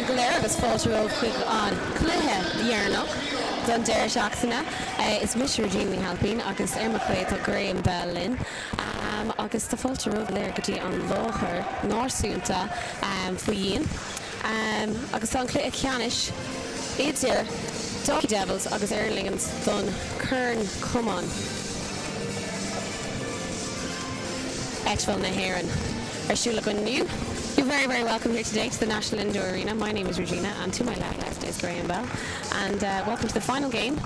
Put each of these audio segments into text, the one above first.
Glare agus fáiltear chuig an Cluiche Ceannais don Aer Lingus is Mr. Domhnaigh helping agus Eitpheil Graham Bellin agus tá fáiltear léir gotí an láthair náisiúnta faoin agus an Cluiche Ceannais idir Dalkey Devils agus Aer Lingus don Kern Cumann Eitpheil Bheo. You're very, very welcome here today to the National Indoor Arena. My name is Regina, and to my left is Graham Bell. And welcome to the final game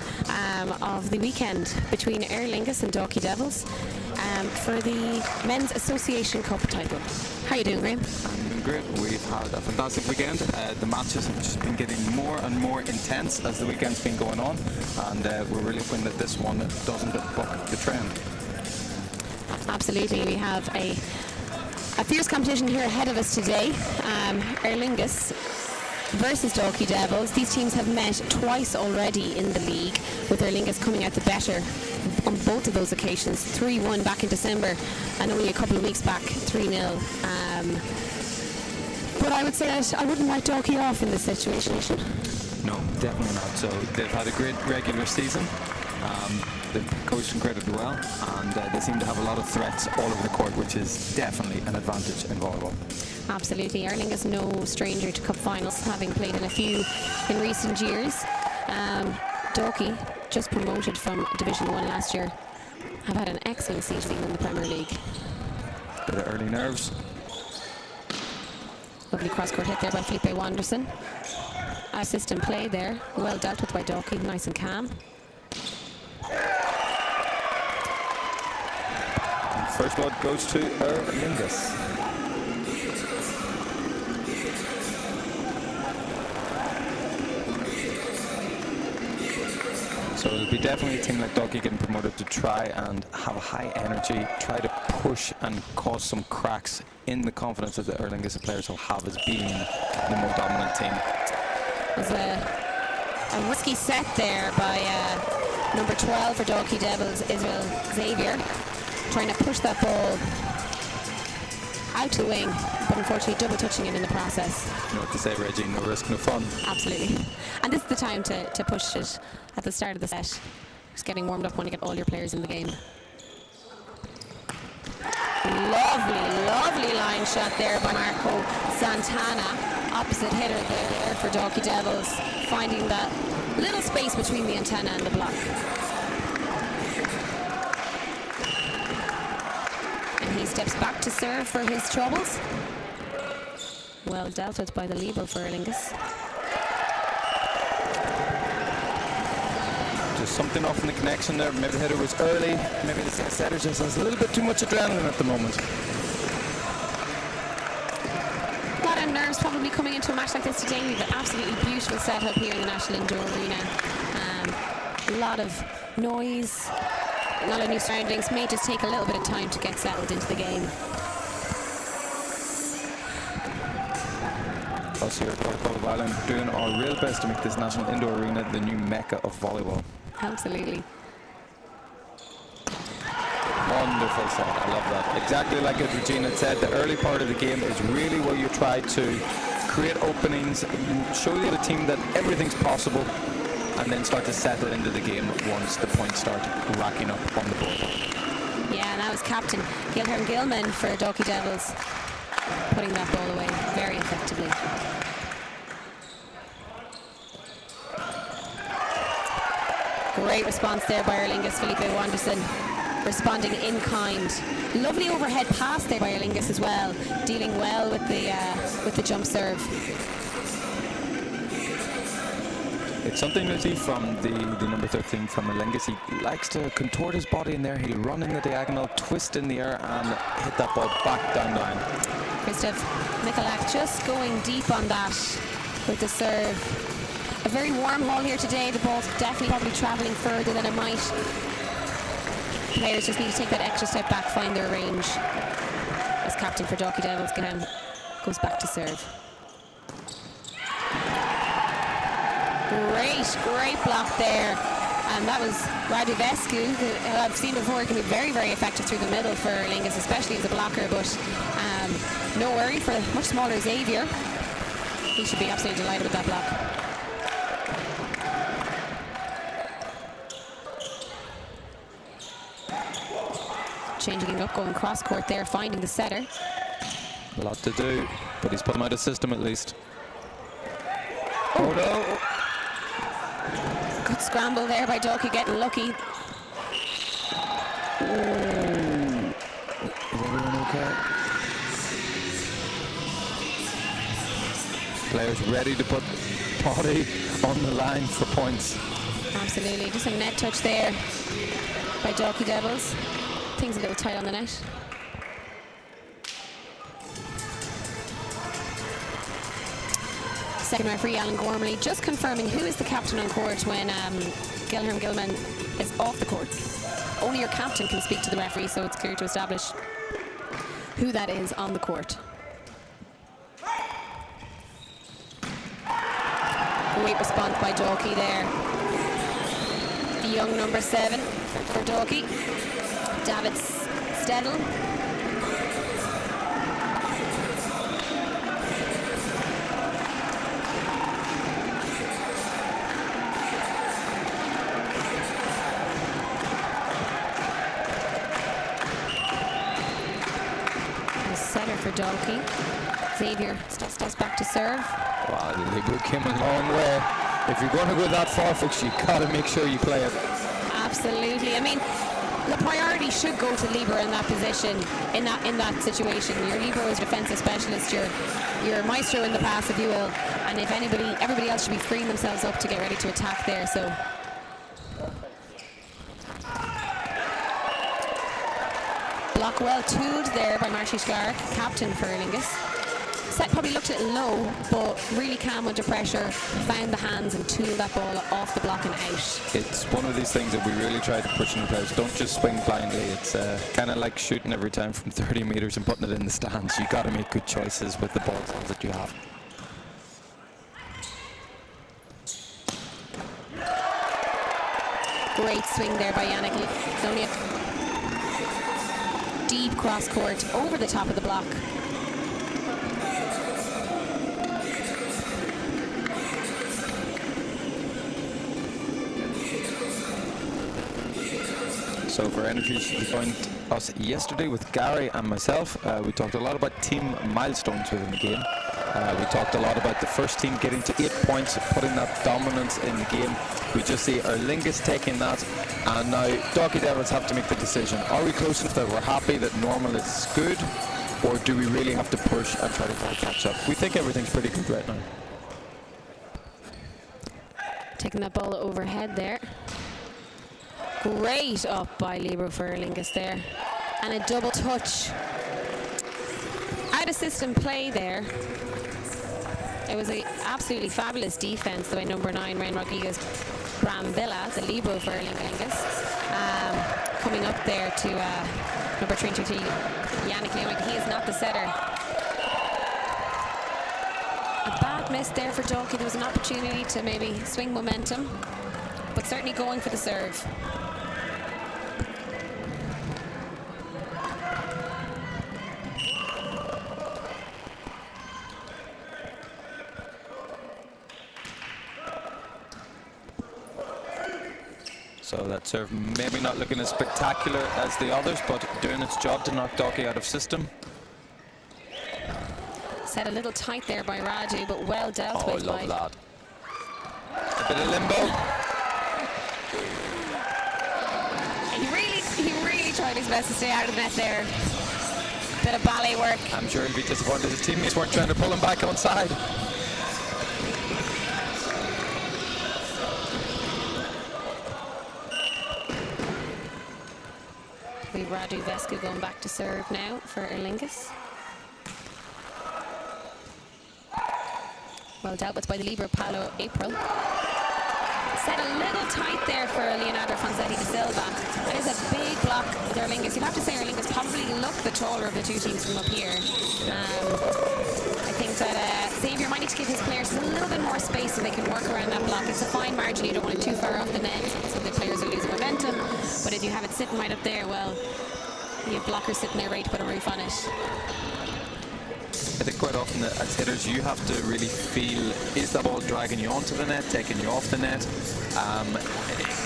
of the weekend between Aer Lingus and Dalkey Devils for the Men's Association Cup title. How are you doing, Graham? I'm doing great. We've had a fantastic weekend. The matches have just been getting more and more intense as the weekend's been going on, and we're really hoping that this one doesn't buck the trend. Absolutely. We have a fierce competition here ahead of us today. Aer Lingus versus Dalkey Devils. These teams have met twice already in the league, with Aer Lingus coming out the better on both of those occasions. 3-1 back in December, and only a couple of weeks back 3-0. But I would say that I wouldn't write Dalkey off in this situation. No, definitely not. So they've had a great regular season. They've coached incredibly well, and they seem to have a lot of threats all over the court, which is definitely an advantage in volleyball. Absolutely. Aer Lingus no stranger to cup finals, having played in a few in recent years. Dalkey, just promoted from Division 1 last year, have had an excellent season in the Premier League. Bit of early nerves. Lovely cross-court hit there by Philippe Wanderson. Assist and play there, well dealt with by Dalkey, nice and calm. First blood goes to Aer Lingus. So it'll be definitely a team like Dalkey getting promoted to try and have a high energy, try to push and cause some cracks in the confidence that the Aer Lingus players will have as being the more dominant team. There's a risky set there by number 12 for Dalkey Devils, Eitpheil Xavier, trying to push that ball out to the wing, but unfortunately double touching it in the process. You know what to say, Reggie, no risk, no fun. Absolutely. And this is the time to push it at the start of the set. Just getting warmed up when you get all your players in the game. Lovely line shot there by Marco Santana. Opposite hitter there for Dalkey Devils, finding that little space between the antenna and the block. And he steps back to serve for his troubles. Well dealt with by the libero for Aer Lingus. Just something off in the connection there. Maybe the hitter was early. Maybe the setter just has a little bit too much adrenaline at the moment. A lot of nerves probably coming into a match like this today. We've an absolutely beautiful setup here in the National Indoor Arena. A lot of noise, a lot of new surroundings. May just take a little bit of time to get settled into the game. Us here at Volleyball doing our real best to make this National Indoor Arena the new mecca of volleyball. Absolutely. Wonderful set, I love that. Exactly like as Regina said, the early part of the game is really where you try to create openings, show the other team that everything's possible, and then start to settle into the game once the points start racking up on the board. Yeah, and that was captain Gilherm Gilman for Dalkey Devils, putting that ball away very effectively. Great response there by Aer Lingus. Philippe Wanderson responding in kind. Lovely overhead pass there by Aer Lingus as well, dealing well with the jump serve. It's something to see from the number 13 from Aer Lingus. He likes to contort his body in there. He'll run in the diagonal, twist in the air, and hit that ball back down the line. Christoph Michalak just going deep on that with the serve. A very warm hall here today. The ball's definitely probably travelling further than it might. Players just need to take that extra step back, find their range. As captain for Dalkey Devils goes back to serve. Great block there. And that was Radivescu, who I've seen before, can be very, very effective through the middle for Aer Lingus, especially as a blocker, but no worry for much smaller Xavier. He should be absolutely delighted with that block. Changing it up, going cross court there, finding the setter. A lot to do, but he's put him out of system at least. Oh no! Good scramble there by Dalkey, getting lucky. Is everyone okay? Players ready to put body on the line for points. Absolutely, just a net touch there by Dalkey Devils. Things a little tight on the net. Second referee, Alan Gormley, just confirming who is the captain on court when Gilherm Gilman is off the court. Only your captain can speak to the referee, so it's clear to establish who that is on the court. Great response by Dalkey there. The young number 7 for Dalkey, David Stedel. Setter for Dalkey. Xavier steps back to serve. Wow, the Libro came a long way. If you're going to go that far, folks, you've got to make sure you play it. Absolutely. I mean, the priority should go to Libro in that position, in that situation. Your Libro is defensive specialist, your maestro in the pass, if you will. And if everybody else should be freeing themselves up to get ready to attack there. So. Block well tooled there by Marty Clark, captain for Aer Lingus. Set probably looked a little low, but really calm under pressure, found the hands and tooled that ball off the block and out. It's one of these things that we really try to push in the players. Don't just swing blindly. It's kind of like shooting every time from 30 metres and putting it in the stands. You've got to make good choices with the balls that you have. Great swing there by Yannick Zoniak. Deep cross court over the top of the block. So for any of you who joined us yesterday with Gary and myself, we talked a lot about team milestones within the game. We talked a lot about the first team getting to 8 points, putting that dominance in the game. We just see Aer Lingus taking that, and now Dalkey Devils have to make the decision. Are we close enough that we're happy that normal is good, or do we really have to push and try to catch up? We think everything's pretty good right now. Taking that ball overhead there. Great up by Libro for Aer Lingus there. And a double touch. Out of system play there. It was an absolutely fabulous defense the way number 9, Rain Rodriguez Brambilla, the Libro for Aer Lingus, coming up there to number 23, Yannick Leomick. He is not the setter. A bad miss there for Dalkey. There was an opportunity to maybe swing momentum, but certainly going for the serve. So that serve maybe not looking as spectacular as the others, but doing its job to knock Dalkey out of system. Set a little tight there by Raju, but well dealt with. Oh, I love that. A bit of limbo. He really tried his best to stay out of the net there. Bit of ballet work. I'm sure he'll be disappointed his teammates weren't trying to pull him back onside. Radu Vescu going back to serve now for Aer Lingus. Well dealt with by the Libero Paolo April. Set a little tight there for Leonardo Fonsetti de Silva. That is a big block with Aer Lingus. You'd have to say Aer Lingus probably looked the taller of the two teams from up here. I think that Xavier might need to give his players a little bit more space so they can work around that block. It's a fine margin. You don't want it too far off the net so the players are losing momentum. But if you have it sitting right up there, well, you have blockers sitting there ready to put a roof on it. I think quite often as hitters you have to really feel, is that ball dragging you onto the net, taking you off the net?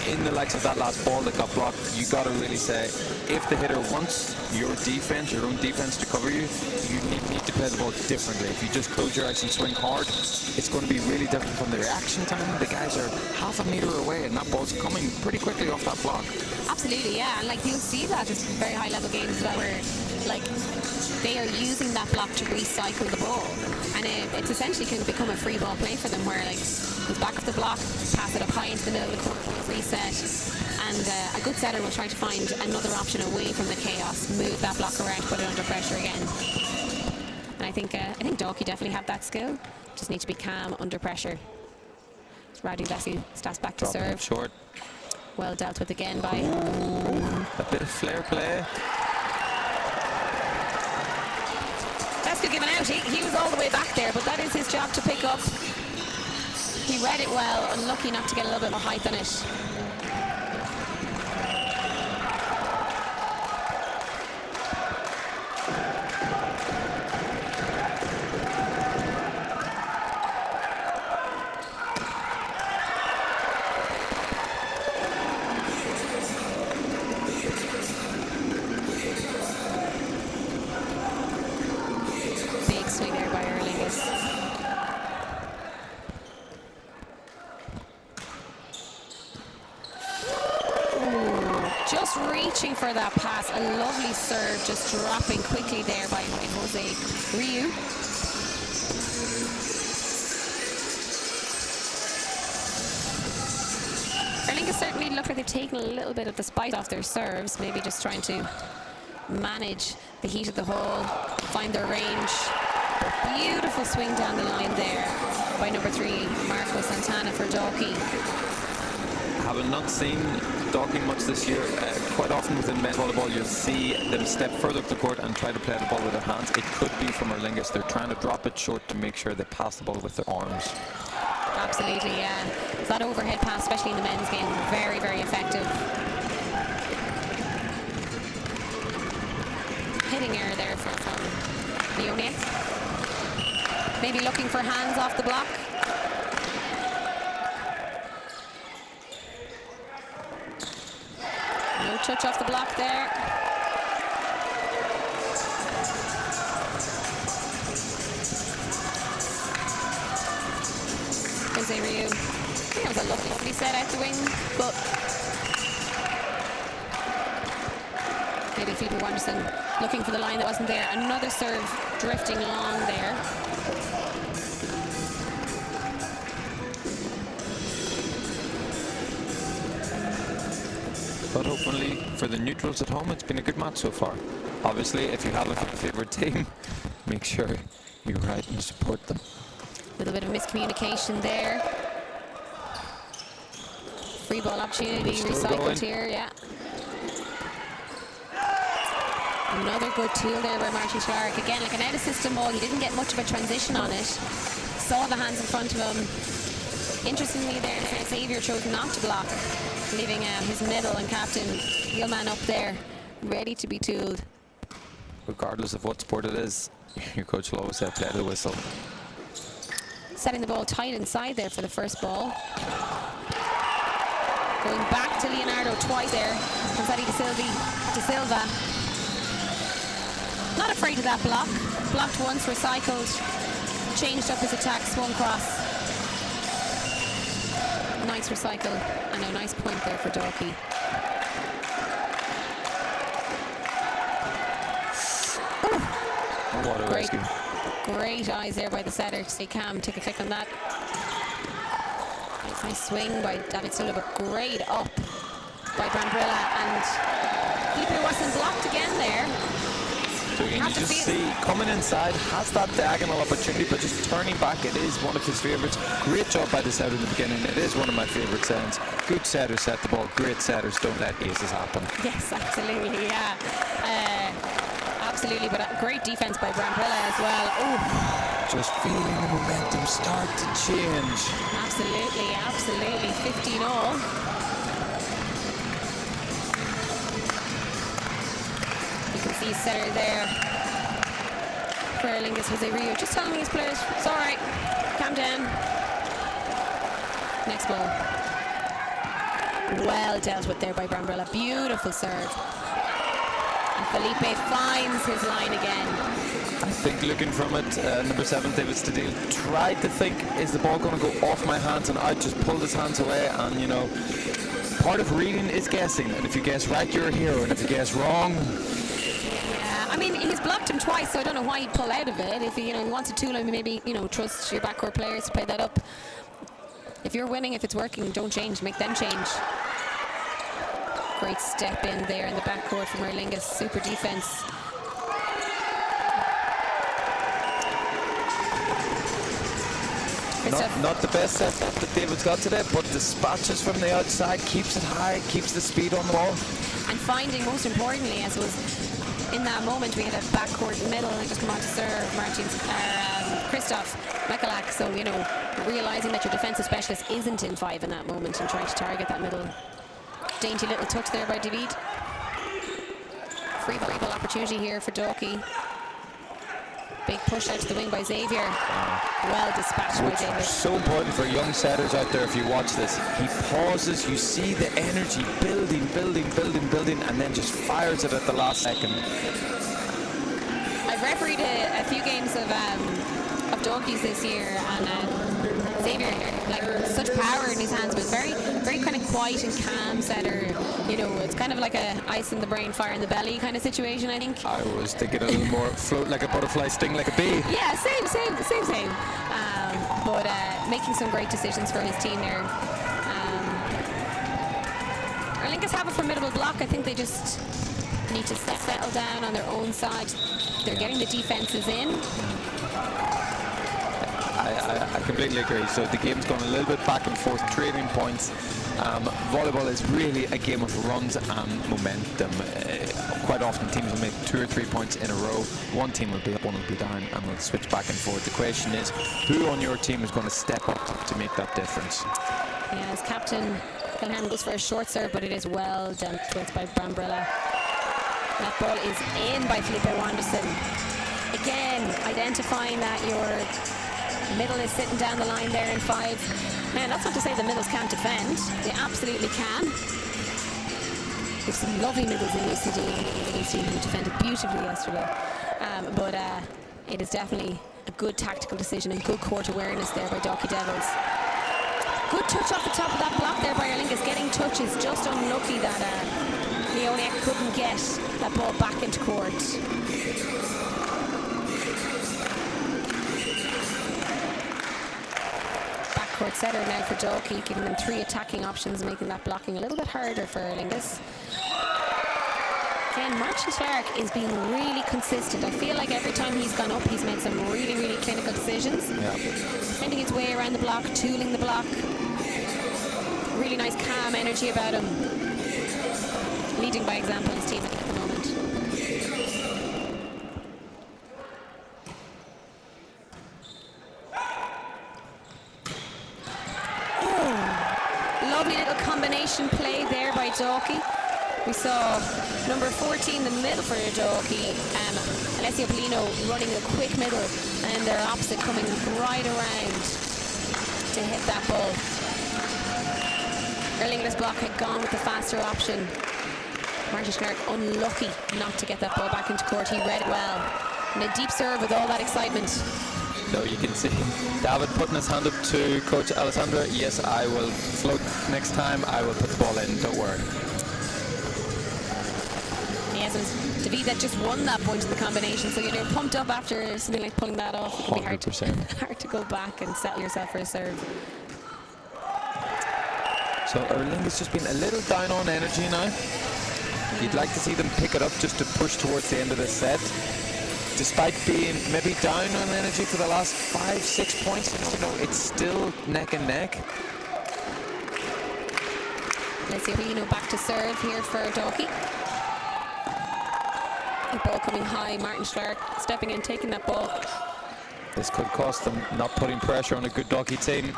In the likes of that last ball that got blocked, you got to really say, if the hitter wants your defense, your own defense to cover you, you need to play the ball differently. If you just close your eyes and swing hard, it's going to be really different from the reaction time. The guys are half a meter away and that ball's coming pretty quickly off that block. Absolutely, yeah, and like you'll see that in very high level games as well, where like they are using that block to recycle the ball, and it's essentially can become a free ball play for them, where like goes back of the block, pass it up high into the middle of the court, reset, and a good setter will try to find another option away from the chaos, move that block around, put it under pressure again. And I think Dalkey definitely have that skill. Just need to be calm under pressure. Rowdy Leslie stats back to serve. Short. Well dealt with again by. A bit of flair play. That's good given out. He was all the way back there, but that is his job to pick up. He read it well, unlucky not to get a little bit more height on it. Big swing there by Aer Lingus. Just reaching for that pass. A lovely serve, just dropping quickly there by Jose Ryu. Aer Lingus certainly look like they've taken a little bit of the spite off their serves, maybe just trying to manage the heat of the hole, find their range. Beautiful swing down the line there by number 3, Marco Santana for Dalkey. Having not seen Dalkey much this year, quite often within men's volleyball you'll see them step further up the court and try to play the ball with their hands. It could be from Aer Lingus. They're trying to drop it short to make sure they pass the ball with their arms. Absolutely, yeah. That overhead pass, especially in the men's game, very, very effective. Hitting error there from Leone. Maybe looking for hands off the block. No touch off the block there. Jose Ryu. I think that was a lovely set out the wing, but maybe Phoebe Wanderson looking for the line that wasn't there. Another serve drifting long there. But hopefully for the neutrals at home, it's been a good match so far. Obviously, if you have a favourite team, make sure you write and support them. A little bit of miscommunication there. Free ball opportunity recycled here, yeah. Another good tool there by Martin Clark. Again, like an out of system ball, he didn't get much of a transition on it. Saw the hands in front of him. Interestingly there, Xavier chose not to block, leaving his middle and captain Gilman up there, ready to be tooled. Regardless of what sport it is, your coach will always say play the whistle. Setting the ball tight inside there for the first ball. Going back to Leonardo twice there. Confetti de Silva. Not afraid of that block. Blocked once, recycled. Changed up his attack, swung cross. Nice recycle and a nice point there for Dalkey. What a rescue. Great eyes there by the setter to stay calm, take a click on that. Nice swing by David Sula, but great up by Brambrilla, and Felipe wasn't blocked again there. So you can just see, coming inside, has that diagonal opportunity, but just turning back, it is one of his favourites. Great job by the setter in the beginning. It is one of my favourite sayings. Good setters set the ball, great setters don't let aces happen. Yes, absolutely, yeah. Absolutely, but great defense by Brambrilla as well. Oh, just feeling the momentum start to change. Absolutely, absolutely. 15-all. You can see setter there for Aer Lingus, Jose Rio, just telling his players, it's all right, calm down. Next ball. Well dealt with there by Brambrella. Beautiful serve. And Felipe finds his line again. I think looking from it, number 7, David Stadil, tried to think, is the ball going to go off my hands and out, just pulled his hands away, and you know, part of reading is guessing, and if you guess right, you're a hero, and if you guess wrong... Yeah, I mean, he's blocked him twice, so I don't know why he'd pull out of it. If he, you know, he wants a tool, maybe, you know, trust your backcourt players to play that up. If you're winning, if it's working, don't change, make them change. Great step in there in the backcourt from Aer Lingus, super defense. Not the best set that David's got today, but dispatches from the outside, keeps it high, keeps the speed on the ball. And finding, most importantly, as was in that moment, we had a backcourt middle and just come on to serve Christoph Michalak. So, you know, realising that your defensive specialist isn't in 5 in that moment and trying to target that middle. Dainty little touch there by David. Free ball opportunity here for Dalkey. Big push out to the wing by Xavier. Well dispatched by David. So important for young setters out there. If you watch this, he pauses, you see the energy building, and then just fires it at the last second. I've refereed a few games of Dalkey's this year, and Xavier, like, such power in his hands, but very kind of quiet and calm setter. You know, it's kind of like a ice in the brain, fire in the belly kind of situation, I think. I was thinking a little more float like a butterfly, sting like a bee. Yeah, same. But making some great decisions for his team there. Aer Lingus have a formidable block. I think they just need to settle down on their own side. They're getting the defenses in. I completely agree. So the game's gone a little bit back and forth, trading points. Volleyball is really a game of runs and momentum. Quite often teams will make 2 or 3 points in a row. One team will be up, one will be down, and will switch back and forth. The question is, who on your team is going to step up to make that difference? Yeah, as captain, Kilharn goes for a short serve, but it is well dealt with by Brambrella. That ball is in by Felipe Wanderson. Again, identifying that your middle is sitting down the line there in 5. Man, that's not to say the middles can't defend. They absolutely can. There's some lovely middles in UCD who defended beautifully yesterday. But it is definitely a good tactical decision and good court awareness there by Dalkey Devils. Good touch off the top of that block there by Aer Lingus. Getting touches, just unlucky that Leoniak couldn't get that ball back into court. Backcourt setter now for Dalkey, giving them 3 attacking options, making that blocking a little bit harder for Aer Lingus. Again, Martin Clark is being really consistent. I feel like every time he's gone up, he's made some really clinical decisions. Yeah. Finding his way around the block, tooling the block. Really nice calm energy about him. Leading by example his team at the moment. Lovely little combination play there by Dalkey. We saw number 14, the middle for Dalkey, Alessio Polino running a quick middle, and their opposite coming right around to hit that ball. Aer Lingus block had gone with the faster option. Martin Clark unlucky not to get that ball back into court. He read it well. And a deep serve with all that excitement. So you can see David putting his hand up to Coach Alessandra. Yes, I will float next time. I will put the ball in. Don't worry. Yes, it was David that just won that point in the combination. So you're pumped up after something like pulling that off. It can be hard to go back and settle yourself for a serve. So Aer Lingus just been a little down on energy now. You'd like to see them pick it up just to push towards the end of the set. Despite being maybe down on energy for the last 5-6 points, you know, it's still neck and neck. Let's see Polino back to serve here for Dalkey. The ball coming high, Martin Clark stepping in, taking that ball. This could cost them, not putting pressure on a good Dalkey team.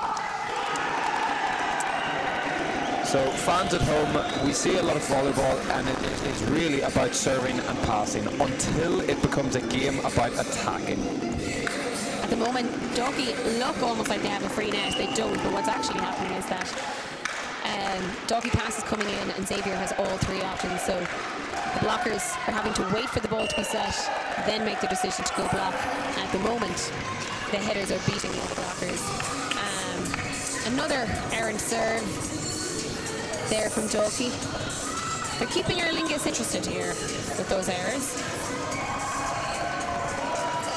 So fans at home, we see a lot of volleyball, and it is really about serving and passing until it becomes a game about attacking. At the moment, Dalkey look almost like they have a free net. They don't, but what's actually happening is that Dalkey pass is coming in and Xavier has all three options. So the blockers are having to wait for the ball to be set, then make the decision to go block. And at the moment, the headers are beating the blockers. Another errant serve there from Dalkey. They're keeping Aer Lingus interested here with those errors.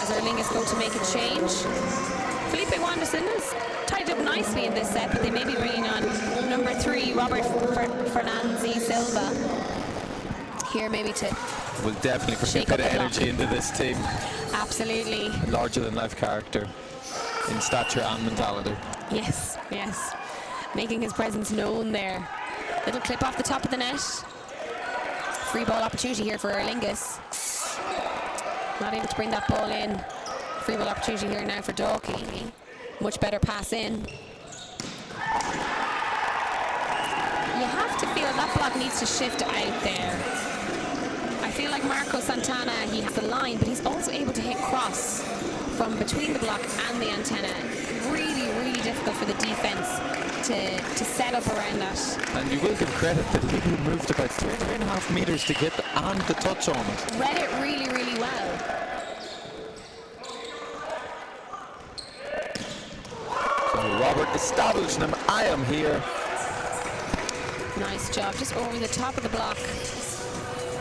As Aer Lingus go to make a change. Felipe Wanderson has tied up nicely in this set, but they may be bringing on number 3, Robert Fernanzi Silva. Here maybe to Will definitely bring a bit of energy into this team. Absolutely. Larger than life character in stature and mentality. Yes, yes. Making his presence known there. Little clip off the top of the net. Free ball opportunity here for Aer Lingus. Not able to bring that ball in. Free ball opportunity here now for Dalkey. Much better pass in. You have to feel that block needs to shift out there. I feel like Marco Santana, he has the line, but he's also able to hit cross from between the block and the antenna. Really, really difficult for the defense to set up around that. And you will give credit that he moved about 3.5 meters to get and the touch on it. Read it really, really well. So Robert establishing him. I am here. Nice job, just over the top of the block,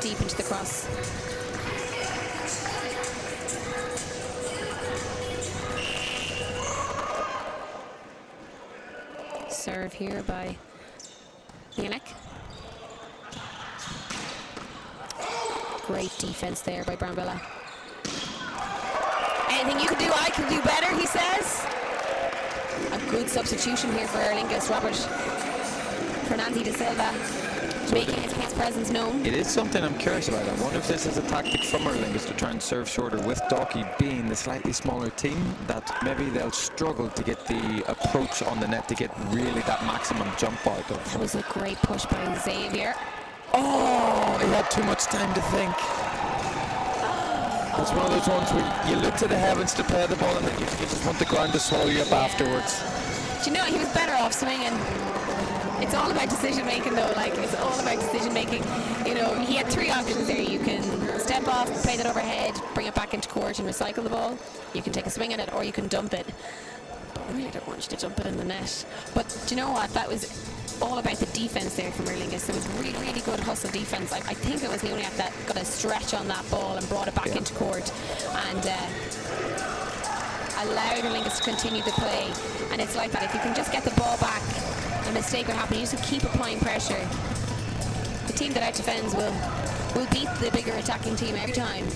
deep into the cross. Serve here by Yannick. Great defense there by Brambilla. Anything you can do, I can do better, he says. A good substitution here for Aer Lingus. Robert Fernanzi de Silva making his presence known. It is something I'm curious about. I wonder if this is a tactic from Aer Lingus to try and serve shorter, with Dalkey being the slightly smaller team, that maybe they'll struggle to get the approach on the net to get really that maximum jump out of. That was a great push by Xavier. Oh, he had too much time to think. It's one of those ones where you look to the heavens to play the ball and then you just want the ground to swallow you up afterwards. Do you know, he was better off swinging. It's all about decision making though, like it's all about decision making. You know, he had 3 options there. You can step off, play that overhead, bring it back into court and recycle the ball. You can take a swing at it or you can dump it. But I really don't want you to dump it in the net. But do you know what? That was all about the defense there from Aer Lingus. It was really, really good hustle defense. I think it was Leoniak that got a stretch on that ball and brought it back into court and allowed Aer Lingus to continue the play. And it's like that. If you can just get the ball back, a mistake would happen. You just keep applying pressure. The team that out-defends will beat the bigger attacking team every time.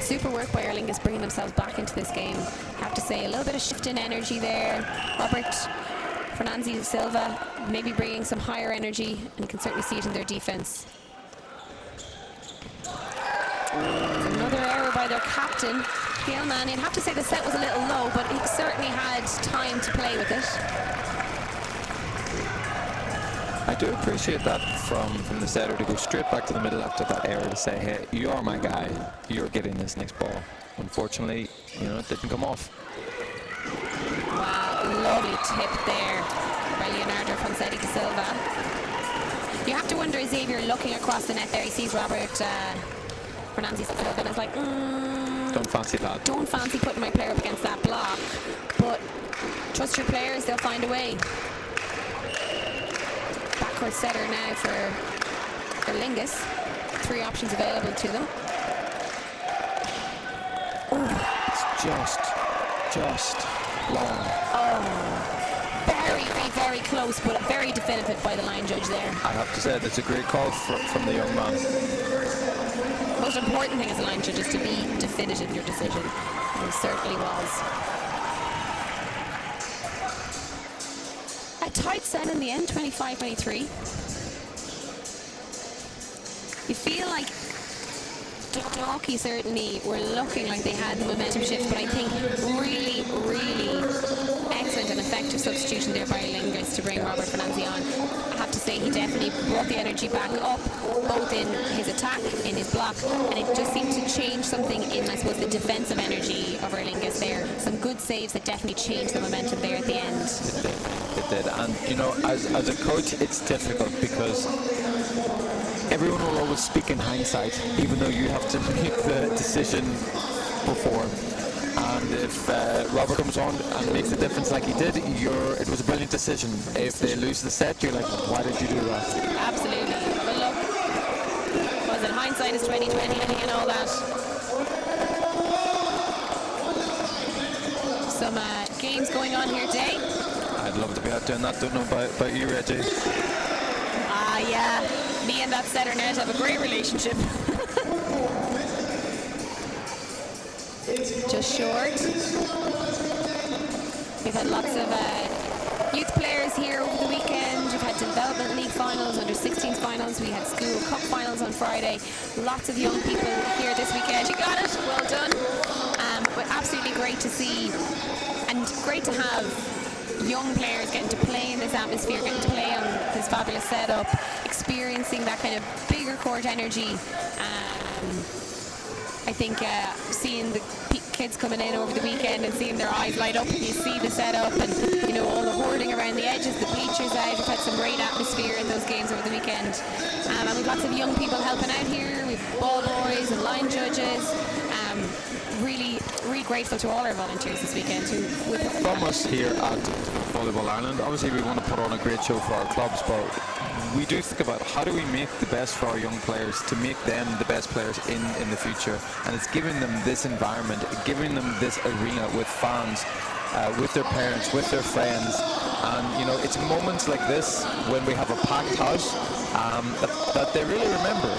Super work by Aer Lingus bringing themselves back into this game. I have to say, a little bit of shift in energy there. Robert Fernanzi Silva maybe bringing some higher energy, and you can certainly see it in their defense. Another error by their captain, Ceannais. You'd have to say the set was a little low, but he certainly had time to play with it. I do appreciate that from the setter to go straight back to the middle after that error to say, hey, you're my guy, you're getting this next ball. Unfortunately, you know, it didn't come off. Wow, lovely tip there by Leonardo Fonseca da Silva. You have to wonder, is Xavier looking across the net there? He sees Robert Fernanzi Silva and is like, don't fancy that. Don't fancy putting my player up against that block. But trust your players, they'll find a way. Backcourt setter now for Aer Lingus. 3 options available to them. It's just long. Oh, very, very, very close, but very definitive by the line judge there. I have to say, that's a great call from the young man. The most important thing as a line judge is to be definitive in your decision. And he certainly was. A tight set in the end, 25-23. You feel like Dalkey certainly were looking like they had the momentum shift, but I think really, really excellent and effective substitution there by Aer Lingus to bring Robert Fernanzi on. I have to say he definitely brought the energy back up, both in his attack, in his block, and it just seemed to change something in, I suppose, the defensive energy of Aer Lingus there. Some good saves that definitely changed the momentum there at the end. It did. And you know, as a coach, it's difficult because everyone will always speak in hindsight, even though you have to make the decision before. And if Robert comes on and makes the difference like he did, it was a brilliant decision. If they lose the set, you're like, why did you do that? Absolutely. But look, was it hindsight is 20/20 and all that? Some games going on here today. I'd love to be out doing that. Don't know about you, Reggie. Yeah. Me and that setter net have a great relationship. Just short. We've had lots of youth players here over the weekend. We've had development league finals, under 16s finals. We had school cup finals on Friday. Lots of young people here this weekend. You got it. Well done. But absolutely great to see, and great to have young players getting to play in this atmosphere, getting to play on this fabulous setup, experiencing that kind of bigger court energy. I think seeing the kids coming in over the weekend and seeing their eyes light up, and you see the setup and, you know, all the hoarding around the edges, the bleachers out. We've had some great atmosphere in those games over the weekend, and we've lots of young people helping out here. We've ball boys and line judges. Really grateful to all our volunteers this weekend. From us here at Volleyball Ireland, obviously we want to put on a great show for our clubs, but we do think about how do we make the best for our young players to make them the best players in the future, and it's giving them this environment, giving them this arena with fans, with their parents, with their friends, and you know, it's moments like this when we have a packed house that they really remember.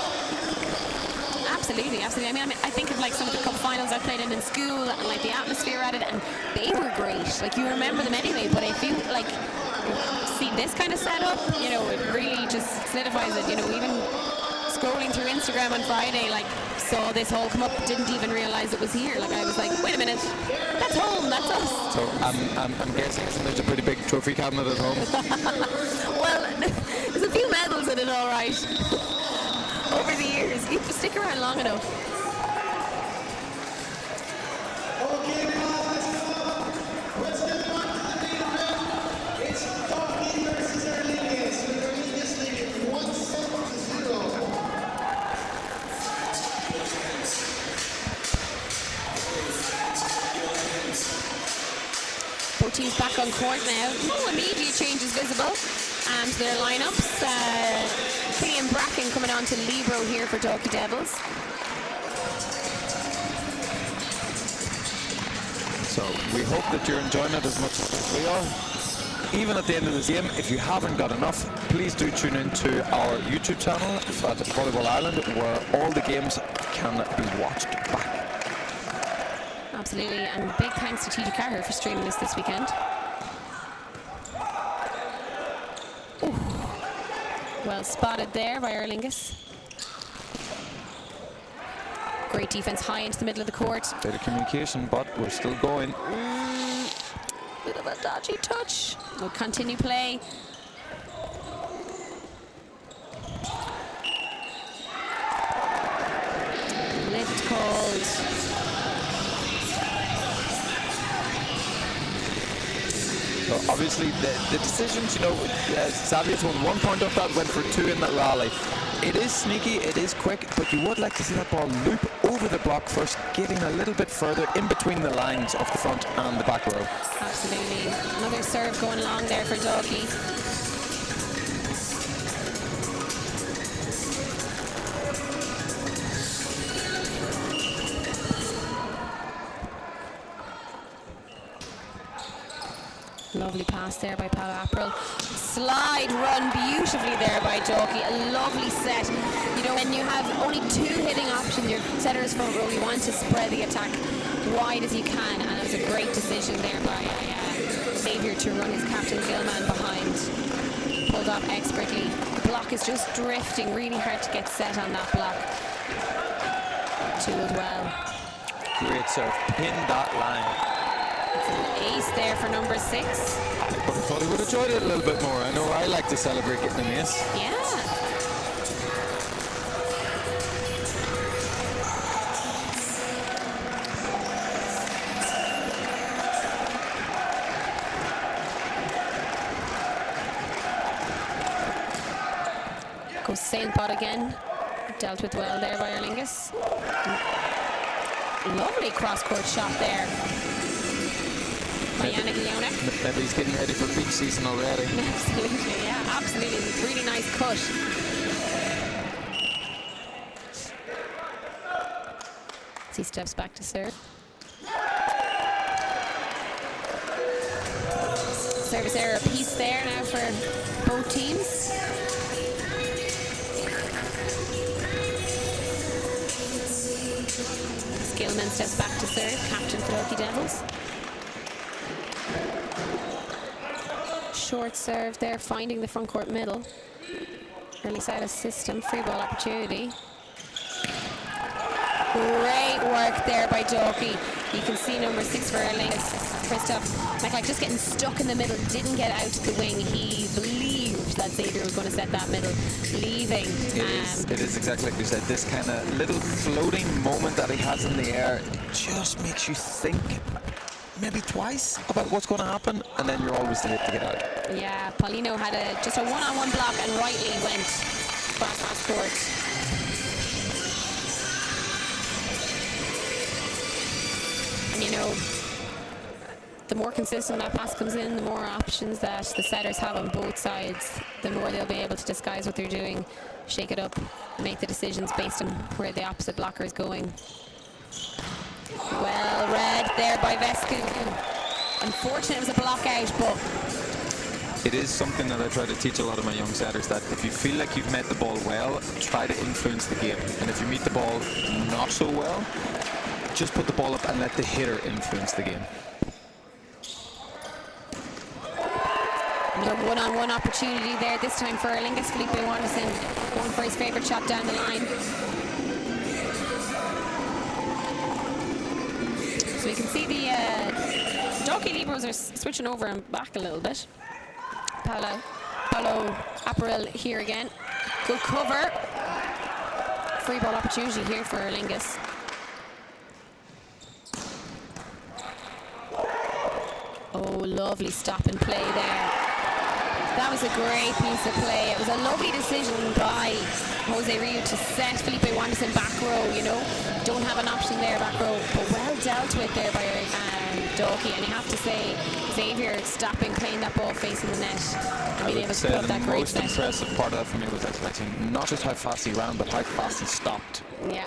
Absolutely. I mean, I think of like some of the cup finals I played in school, and like the atmosphere at it, and they were great. Like, you remember them anyway, but I feel like see this kind of setup, you know, it really just solidifies it. You know, even scrolling through Instagram on Friday, like, saw this hole come up, didn't even realize it was here. Like, I was like, wait a minute, that's home, that's us. So I'm guessing there's a pretty big trophy cabinet at home. Well, there's a few medals in it, all right. Over the years, you stick around long enough. Okay, let's get on. It's Dalkey versus Aer Lingus. We're going to this league 1-7-0. Both teams back on court now. No immediate changes visible to their lineups. Killian Bracken coming on to libero here for Dalkey Devils. So we hope that you're enjoying it as much as we are. Even at the end of this game, if you haven't got enough, please do tune into our YouTube channel at Volleyball Ireland, where all the games can be watched back. Absolutely, and big thanks to TJ Carter for streaming this weekend. Ooh. Well spotted there by Aer Lingus. Great defense high into the middle of the court. Bit of communication, but we're still going. Bit of a dodgy touch. We'll continue play. Lift called. So obviously the decisions, you know, Xavier's won 1 point off that, went for 2 in that rally. It is sneaky, it is quick, but you would like to see that ball loop over the block first, getting a little bit further in between the lines of the front and the back row. Absolutely. Another serve going along there for Dalkey. Lovely pass there by Paolo April. Slide run beautifully there by Dalkey. A lovely set. You know, when you have only 2 hitting options, your setter's front row, you want to spread the attack wide as you can, and it was a great decision there by Xavier to run his captain Gilman behind. Pulled off expertly. The block is just drifting, really hard to get set on that block. too as well. Great serve. Pin that line. It's an ace there for number 6. But I thought he would have enjoyed it a little bit more. I know I like to celebrate getting an ace. Yeah. Goes same pot again. Dealt with well there by Aer Lingus. Lovely cross-court shot there by Yannick Leonek. Maybe he's getting ready for peak season already. Absolutely, yeah, absolutely. Really nice cut. As he steps back to serve. Service error apiece there now for both teams. Gilman steps back to serve, captain for Dalkey Devils. Short serve there, finding the front court middle. Early side of system, free ball opportunity. Great work there by Dalkey. You can see number 6 for Aer Lingus, Christoph McLeod, just getting stuck in the middle, didn't get out to the wing. He believed that Xavier was going to set that middle, leaving. It is exactly like you said, this kind of little floating moment that he has in the air just makes you think maybe twice about what's going to happen, and then you're always late to get out. Yeah, Paulino had just a one-on-one block and rightly went cross court. And you know, the more consistent that pass comes in, the more options that the setters have on both sides, the more they'll be able to disguise what they're doing, shake it up, make the decisions based on where the opposite blocker is going. Well read there by Vescu. Unfortunately, it was a block out, but it is something that I try to teach a lot of my young setters, that if you feel like you've met the ball well, try to influence the game. And if you meet the ball not so well, just put the ball up and let the hitter influence the game. Another one-on-one opportunity there, this time for Aer Lingus. Felipe Wanderson going for his favourite shot down the line. So we can see the Dalkey Libros are switching over and back a little bit. Paulo Aparel here again. Good cover. Free ball opportunity here for Aer Lingus. Oh, lovely stop and play there. That was a great piece of play. It was a lovely decision by Jose Rio to set Felipe Wanderson back row, you know. Don't have an option there back row, but well dealt with there by Dalkey. And you have to say, Xavier stopping, playing that ball facing the net, and being able to put up that great set. The most impressive part of that for me was actually not just how fast he ran, but how fast he stopped. Yeah.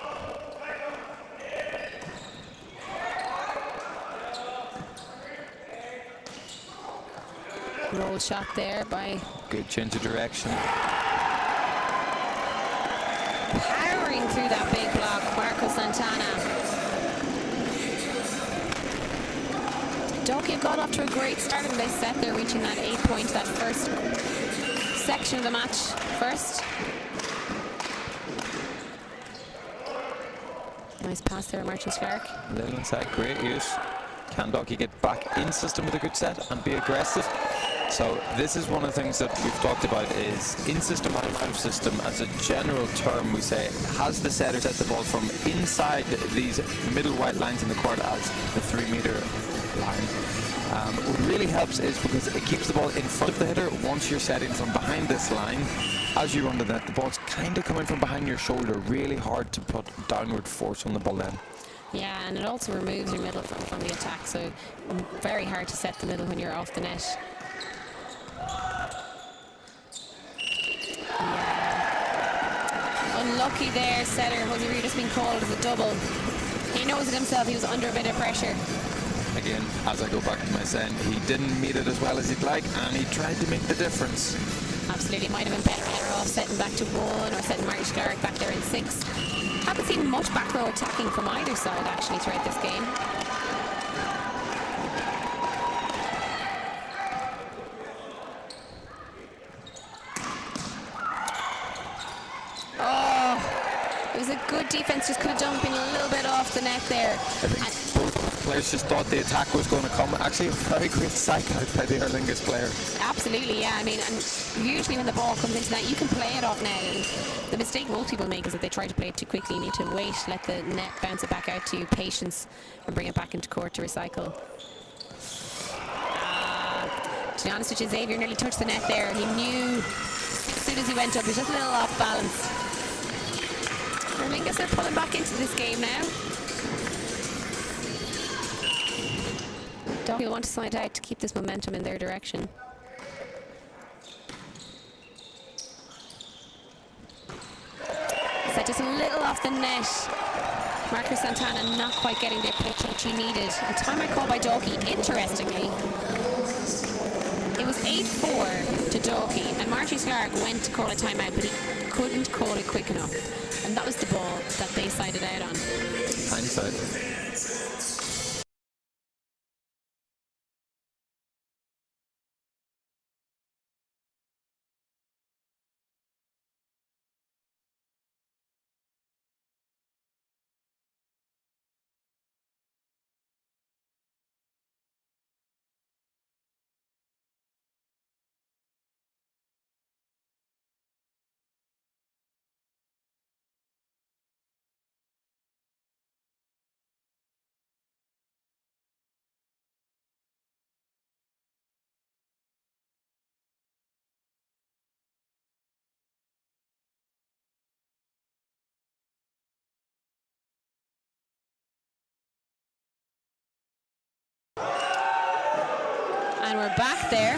Roll shot there by... Good change of direction. Powering through that big block, Marco Santana. Dalkey got off to a great start in this set. They're reaching that 8 point, that first section of the match first. Nice pass there, Martin Stark. Little inside, great use. Can Dalkey get back in system with a good set and be aggressive? So this is one of the things that we've talked about, is in system and out of system. As a general term, we say, has the setter set the ball from inside these middle white lines in the court as the 3 meter line. What really helps is because it keeps the ball in front of the hitter. Once you're setting from behind this line, as you run to the net, the ball's kind of coming from behind your shoulder. Really hard to put downward force on the ball then. Yeah, and it also removes your middle from the attack, so very hard to set the middle when you're off the net. Yeah. Unlucky there, setter. Jose Rio just been called as a double. He knows it himself, he was under a bit of pressure. Again, as I go back to my saying, he didn't meet it as well as he'd like, and he tried to make the difference. Absolutely, might have been better off setting back to 1 or setting Marty Stark back there in 6. Haven't seen much back row attacking from either side actually throughout this game. Oh, it was a good defense, just could have done been a little bit off the net there. I think both players just thought the attack was going to come. Actually, a very great psych out by the Aer Lingus player. Absolutely, yeah. I mean, and usually when the ball comes into net, you can play it off net. And the mistake most people make is that they try to play it too quickly. You need to wait, let the net bounce it back out to you, patience, and bring it back into court to recycle. To be honest with you, Xavier nearly touched the net there. He knew as soon as he went up, he was just a little off balance. Aer Lingus are pulling back into this game now. Dalkey will want to side out to keep this momentum in their direction. So just a little off the net. Marcus Santana not quite getting the approach which he needed. A timeout call by Dalkey, interestingly. It was 8-4 to Dalkey, and Marty Clark went to call a timeout, but he couldn't call it quick enough. And that was the ball that they sided out on. Hindsight. And we're back there.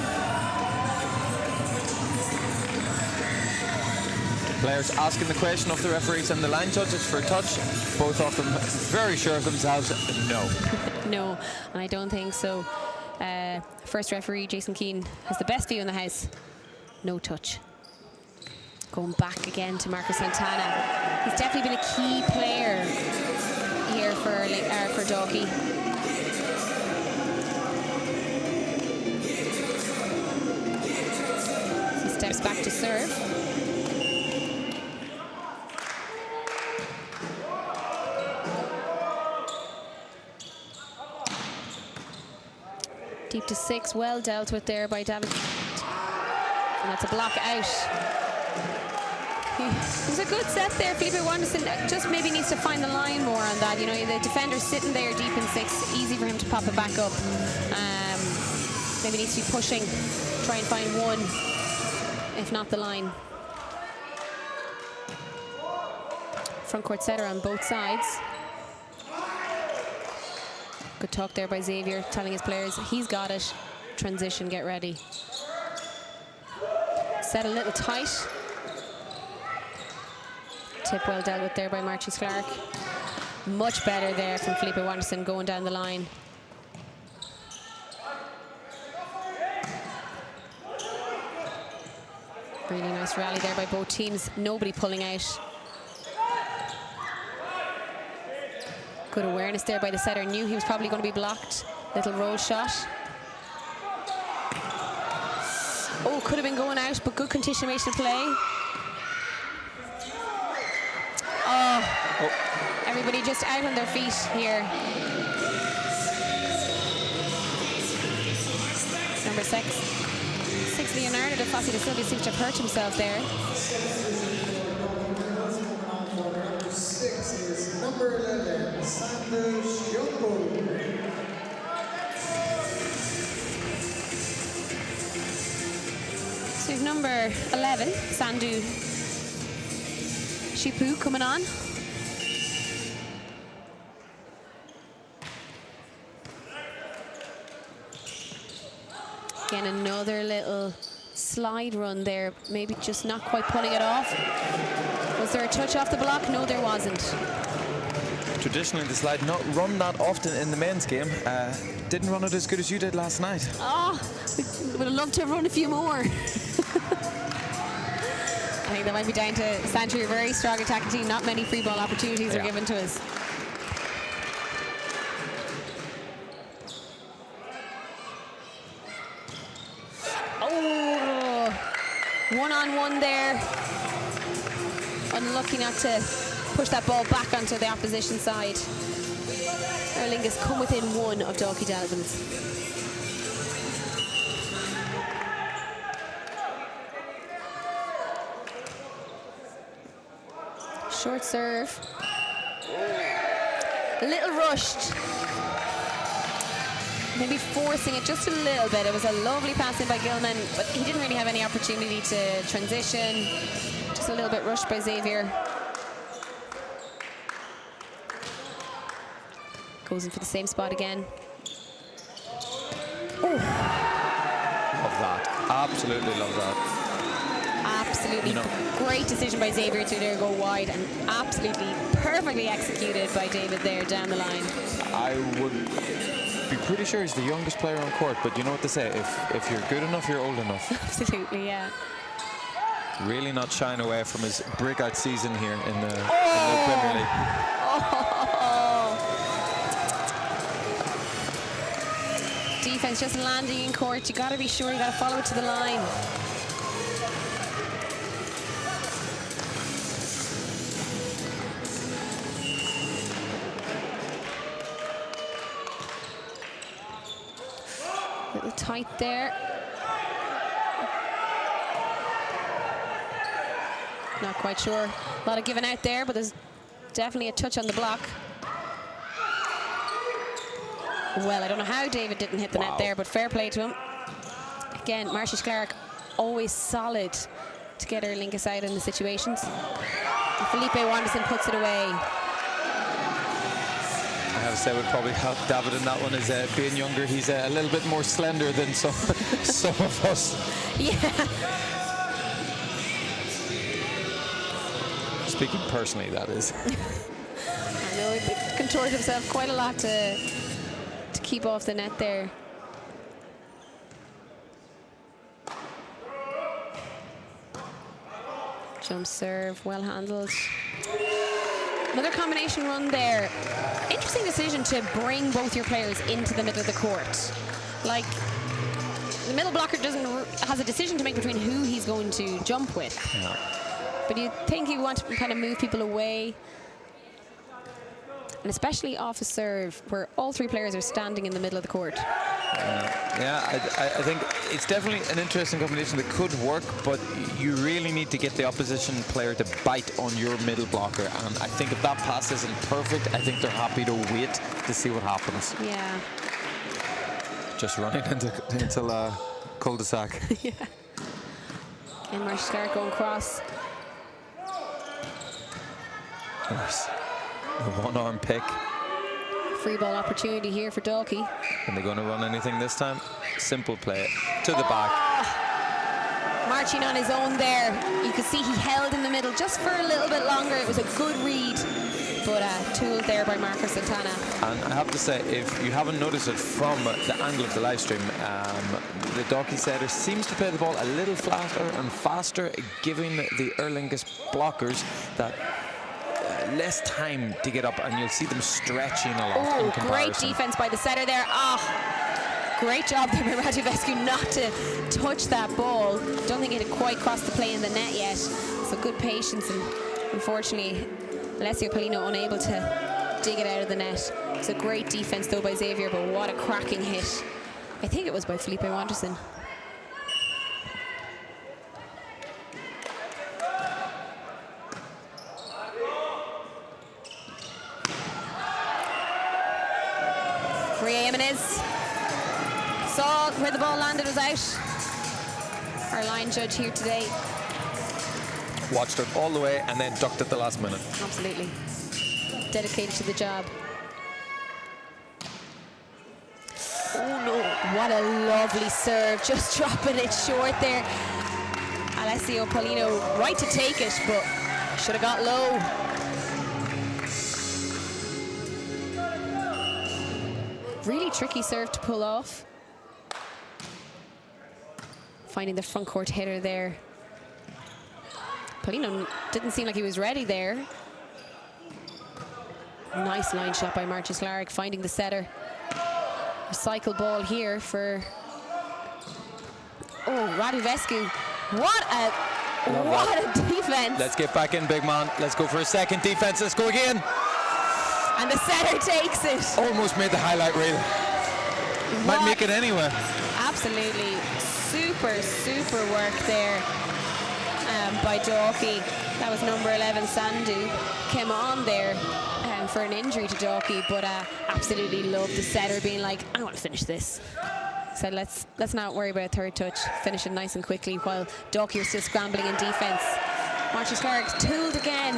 Players asking the question of the referees and the line judges for a touch. Both of them very sure of themselves, no. No, and I don't think so. First referee, Jason Keane, has the best view in the house. No touch. Going back again to Marcus Santana. He's definitely been a key player here for Dalkey. He steps back to serve. Deep to 6, well dealt with there by David. And that's a block out. It was a good set there. Felipe Wanderson just maybe needs to find the line more on that. You know, the defender's sitting there deep in 6, easy for him to pop it back up. Maybe needs to be pushing, try and find one, if not the line. Front court setter on both sides. Good talk there by Xavier, telling his players he's got it. Transition, get ready. Set a little tight. Tip well dealt with there by Marchie Clark. Much better there from Felipe Wanderson going down the line. Really nice rally there by both teams. Nobody pulling out. Good awareness there by the setter. Knew he was probably going to be blocked. Little roll shot. Oh, could have been going out, but good continuation of play. Oh. Everybody just out on their feet here. Number 6, Leonardo de Fossi de Silva seems to have hurt himself there. Number 6 is number 11, Sandu Shioko. So we've number 11, Sandu Shipu coming on. Again, another little slide run there, maybe just not quite pulling it off. Was there a touch off the block? No, there wasn't. Traditionally, the slide not run that often in the men's game. Didn't run it as good as you did last night. Oh, would have loved to have run a few more. I think that might be down to Santry, a very strong attacking team. Not many free ball opportunities are given to us. Oh, one-on-one there. Unlucky not to push that ball back onto the opposition side. Aer Lingus come within one of Dalkey Delvin's. Short serve. A little rushed. Maybe forcing it just a little bit. It was a lovely pass in by Gilman, but he didn't really have any opportunity to transition. Just a little bit rushed by Xavier. Goes in for the same spot again. Love that. Absolutely love that. Absolutely great decision by Xavier to there go wide, and absolutely perfectly executed by David there down the line. I would be pretty sure he's the youngest player on court, but you know what they say, if you're good enough, you're old enough. Absolutely, yeah. Really not shying away from his breakout season here in the Premier League. Defense just landing in court. You got to be sure you got to follow it to the line. Little tight there. Not quite sure. A lot of giving out there, but there's definitely a touch on the block. Well, I don't know how David didn't hit the net there, but fair play to him. Again, Marcius Clark, always solid to get Aer Lingus out in the situations. And Felipe Wanderson puts it away. I have to say, would probably help David in that one is being younger. He's a little bit more slender than some of us. Yeah. Speaking personally, that is. I know he contorted himself quite a lot to keep off the net there. Jump serve, well handled. Another combination run there. Interesting decision to bring both your players into the middle of the court. Like, the middle blocker has a decision to make between who he's going to jump with. Yeah. But you think you want to kind of move people away, and especially off a serve where all three players are standing in the middle of the court. I think it's definitely an interesting combination that could work, but you really need to get the opposition player to bite on your middle blocker, and I think if that pass isn't perfect, I think they're happy to wait to see what happens. Yeah. Just running into a cul-de-sac. Yeah. And Marcius Clark going cross. Nice. A one-arm pick. Free ball opportunity here for Dalkey. Are they going to run anything this time? Simple play to the back. Marching on his own there. You could see he held in the middle just for a little bit longer. It was a good read, but tooled there by Marco Santana. And I have to say, if you haven't noticed it from the angle of the live stream, the Dalkey setter seems to play the ball a little flatter and faster, giving the Aer Lingus blockers that less time to get up, and you'll see them stretching a lot. Oh, great defense by the setter there. Great job there by Radulescu not to touch that ball. Don't think it had quite crossed the plane in the net yet. So good patience, and unfortunately Alessio Paulino unable to dig it out of the net. It's a great defense though by Xavier, but what a cracking hit. I think it was by Felipe Wanderson. Saw where the ball landed, was out. Our line judge here today. Watched it all the way and then ducked at the last minute. Absolutely. Dedicated to the job. Oh no, what a lovely serve. Just dropping it short there. Alessio Paulino right to take it, but should have got low. Really tricky serve to pull off. Finding the front court hitter there. Paulino didn't seem like he was ready there. Nice line shot by Marcius Clark, finding the setter. Recycle ball here for... Oh, Radulescu. What a defense defense. Let's get back in, big man. Let's go for a second defense. Let's go again. And the setter takes it. Almost made the highlight reel. Might make it anywhere. Absolutely. Super work there by Dalkey. That was number 11, Sandu. Came on there for an injury to Dalkey, but absolutely loved the setter being like, I want to finish this. So let's not worry about a third touch. Finish it nice and quickly while Dalkey are still scrambling in defence. Marcus Clark's tooled again.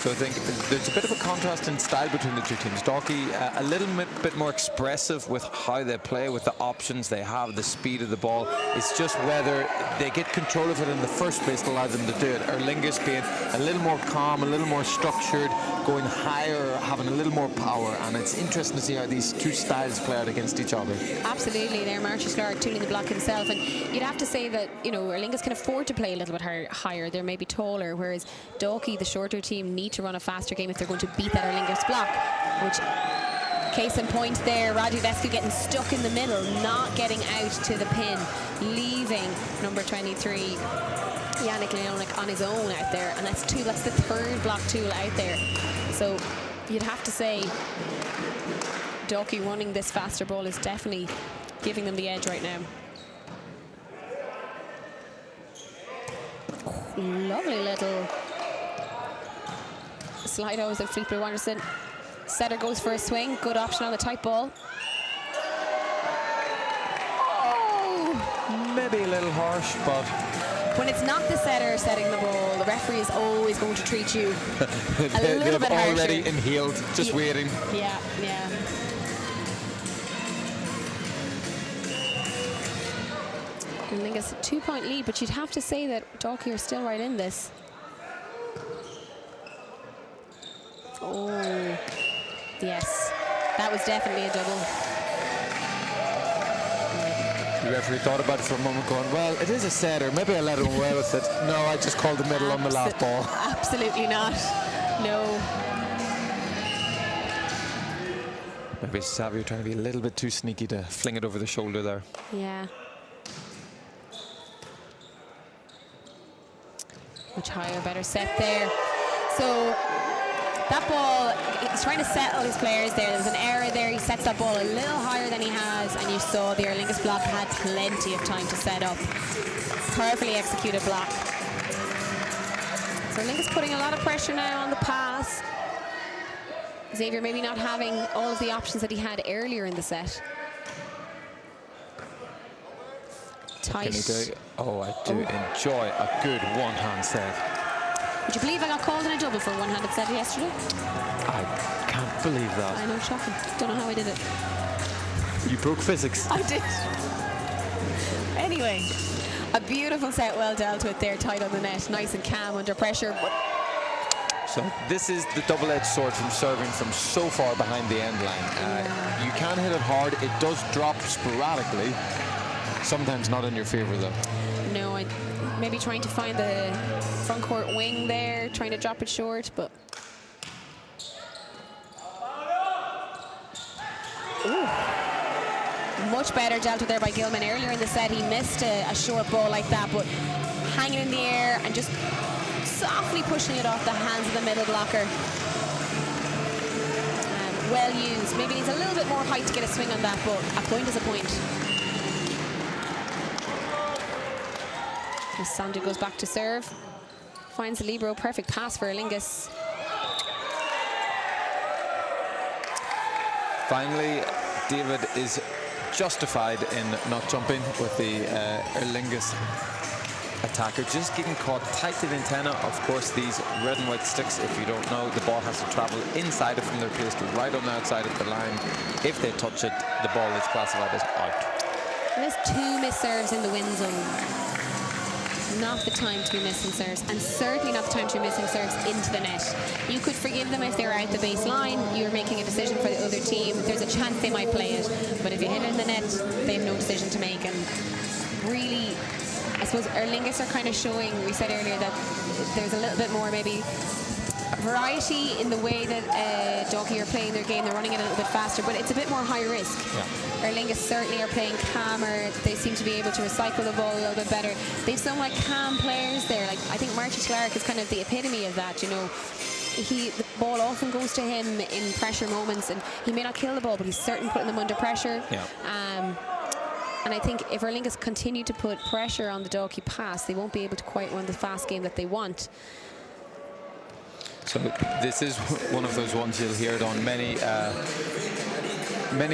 So I think there's a bit of a contrast in style between the two teams. Dalkey a little bit more expressive with how they play, with the options they have, the speed of the ball. It's just whether they get control of it in the first place that allows them to do it. Aer Lingus being a little more calm, a little more structured, going higher, having a little more power. And it's interesting to see how these two styles play out against each other. Absolutely, there Marcus Clark tooling the block himself. And you'd have to say that, you know, Aer Lingus can afford to play a little bit higher. They're maybe taller, whereas Dalkey, the shorter team, need to run a faster game if they're going to beat that Aer Lingus block. Which, case in point there, Radulescu getting stuck in the middle, not getting out to the pin, leaving number 23 Yannick Leonik on his own out there, and that's the third block tool out there. So you'd have to say Dalkey running this faster ball is definitely giving them the edge right now. Lovely little slide overs of Fleetwood Wanderson. Setter goes for a swing. Good option on the tight ball. Oh! Maybe a little harsh, but when it's not the setter setting the ball, the referee is always going to treat you a little bit harsher. Already inhaled, just waiting. Yeah. I think it's a 2-point lead, but you'd have to say that Dalkey are still right in this. Oh, yes. That was definitely a double. The referee thought about it for a moment going, well, it is a setter. Maybe I let him away with it. No, I just called the middle on the last ball. Absolutely not. No. Maybe Savio trying to be a little bit too sneaky to fling it over the shoulder there. Yeah. Much higher, better set there. So that ball, he's trying to settle his players there. There's an error there. He sets that ball a little higher than he has, and you saw the Aer Lingus block had plenty of time to set up. Perfectly executed block. So Aer Lingus putting a lot of pressure now on the pass. Xavier maybe not having all of the options that he had earlier in the set. Tight. Oh, I do enjoy a good one-hand set. Would you believe I got called in a double for a one-handed set yesterday? I can't believe that. I know, shocking. Don't know how I did it. You broke physics. I did. Anyway, a beautiful set, well dealt with there, tight on the net, nice and calm under pressure. So this is the double-edged sword from serving from so far behind the end line. You can hit it hard. It does drop sporadically. Sometimes not in your favor, though. No, maybe trying to find the front court wing there, trying to drop it short, but... Ooh. Much better dealt with there by Gilman. Earlier in the set, he missed a short ball like that, but hanging in the air and just softly pushing it off the hands of the middle blocker. Well used. Maybe needs a little bit more height to get a swing on that, but a point is a point. As Sandu goes back to serve, finds the libero, perfect pass for Aer Lingus. Finally, David is justified in not jumping with the Aer Lingus attacker, just getting caught tight to the antenna. Of course, these red and white sticks, if you don't know, the ball has to travel inside it from their place to right on the outside of the line. If they touch it, the ball is classified as out. There's 2 missed serves in the win zone. Not the time to be missing serves, and certainly not the time to be missing serves into the net. You could forgive them if they're out the baseline. You're making a decision for the other team. There's a chance they might play it, but if you hit it in the net, they have no decision to make. And really, I suppose Aer Lingus are kind of showing, we said earlier, that there's a little bit more maybe variety in the way that Dalkey are playing their game. They're running it a little bit faster, but it's a bit more high risk. Aer Lingus certainly are playing calmer. They seem to be able to recycle the ball a little bit better. They've some like calm players there. Like I think Marty Clark is kind of the epitome of that. You know, the ball often goes to him in pressure moments, and he may not kill the ball, but he's certainly putting them under pressure. And I think if Aer Lingus continue to put pressure on the Dalkey pass, they won't be able to quite run the fast game that they want. So this is one of those ones you'll hear it on many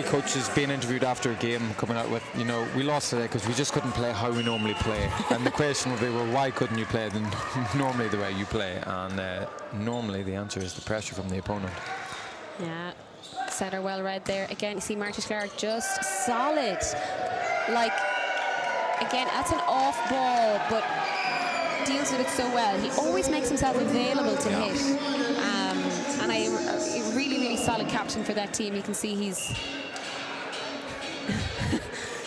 coaches being interviewed after a game, coming out with, you know, we lost today because we just couldn't play how we normally play. And the question would be, well, why couldn't you play normally the way you play? And normally the answer is the pressure from the opponent. Yeah, setter well read there. Again, you see Marty Clark just solid. Like, again, that's an off ball, but deals with it so well. He always makes himself available to hit. And a really, really solid captain for that team. You can see he's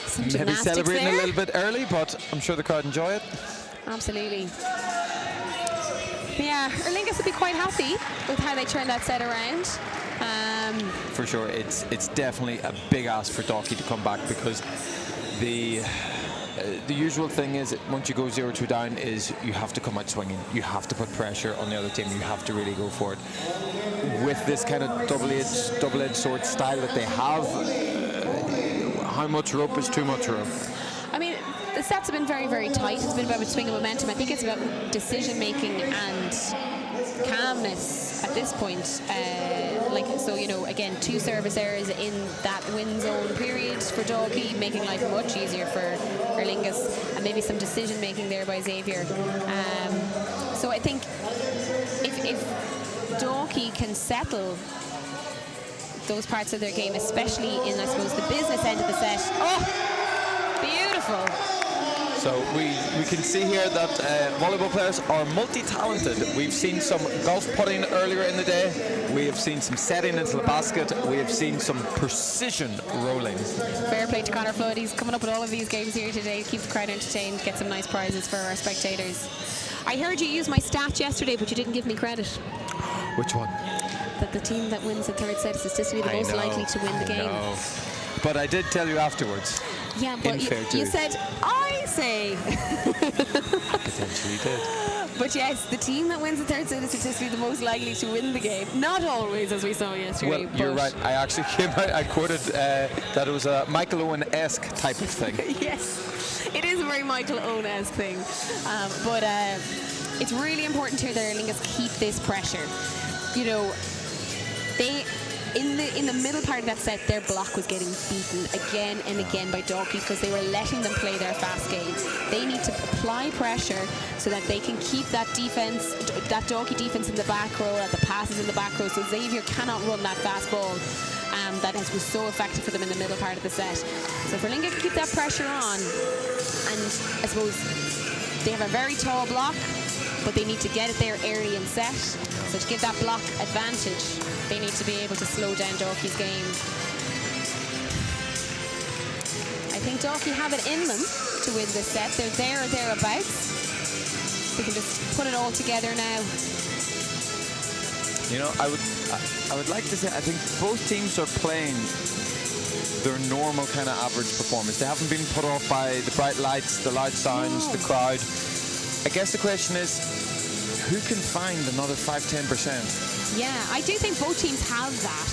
some maybe celebrating there. a little bit early, but I'm sure the crowd enjoy it. Absolutely. Yeah, Aer Lingus would be quite happy with how they turned that set around. For sure, it's definitely a big ask for Dalkey to come back, because the usual thing is once you go 0-2 down is you have to come out swinging. You have to put pressure on the other team. You have to really go for it. With this kind of double-edged sword style that they have, how much rope is too much rope? I mean, the sets have been very, very tight. It's been about swing of momentum. I think it's about decision-making and calmness at this point. So, you know, again, 2 service errors in that win zone period for Dalkey, making life much easier for Aer Lingus, and maybe some decision making there by Xavier. So I think if Dalkey can settle those parts of their game, especially in, I suppose, the business end of the set. Oh, beautiful. So we can see here that volleyball players are multi-talented. We've seen some golf putting earlier in the day. We have seen some setting into the basket. We have seen some precision rolling. Fair play to Conor Flood. He's coming up with all of these games here today. Keep the crowd entertained. Get some nice prizes for our spectators. I heard you use my stat yesterday, but you didn't give me credit. Which one? That the team that wins the third set is statistically the most likely to win the game. But I did tell you afterwards. Yeah, but you said, I say. Potentially did. But yes, the team that wins the third set is statistically the most likely to win the game. Not always, as we saw yesterday. Well, you're right. I actually came out, I quoted that it was a Michael Owen-esque type of thing. Yes, it is a very Michael Owen-esque thing. But it's really important here that Aer Lingus keep this pressure. You know, in the middle part of that set, their block was getting beaten again and again by Dalkey because they were letting them play their fast game. They need to apply pressure so that they can keep that defense, that Dalkey defense in the back row, the passes in the back row, so Xavier cannot run that fast ball that was so effective for them in the middle part of the set. So for Linga to keep that pressure on, and I suppose they have a very tall block, but they need to get it there early in set. So to give that block advantage, they need to be able to slow down Dalkey's game. I think Dalkey have it in them to win this set. They're there or thereabouts. They can just put it all together now. You know, I would like to say I think both teams are playing their normal kind of average performance. They haven't been put off by the bright lights, the loud sounds, the crowd. I guess the question is, who can find another 5-10%? Yeah, I do think both teams have that.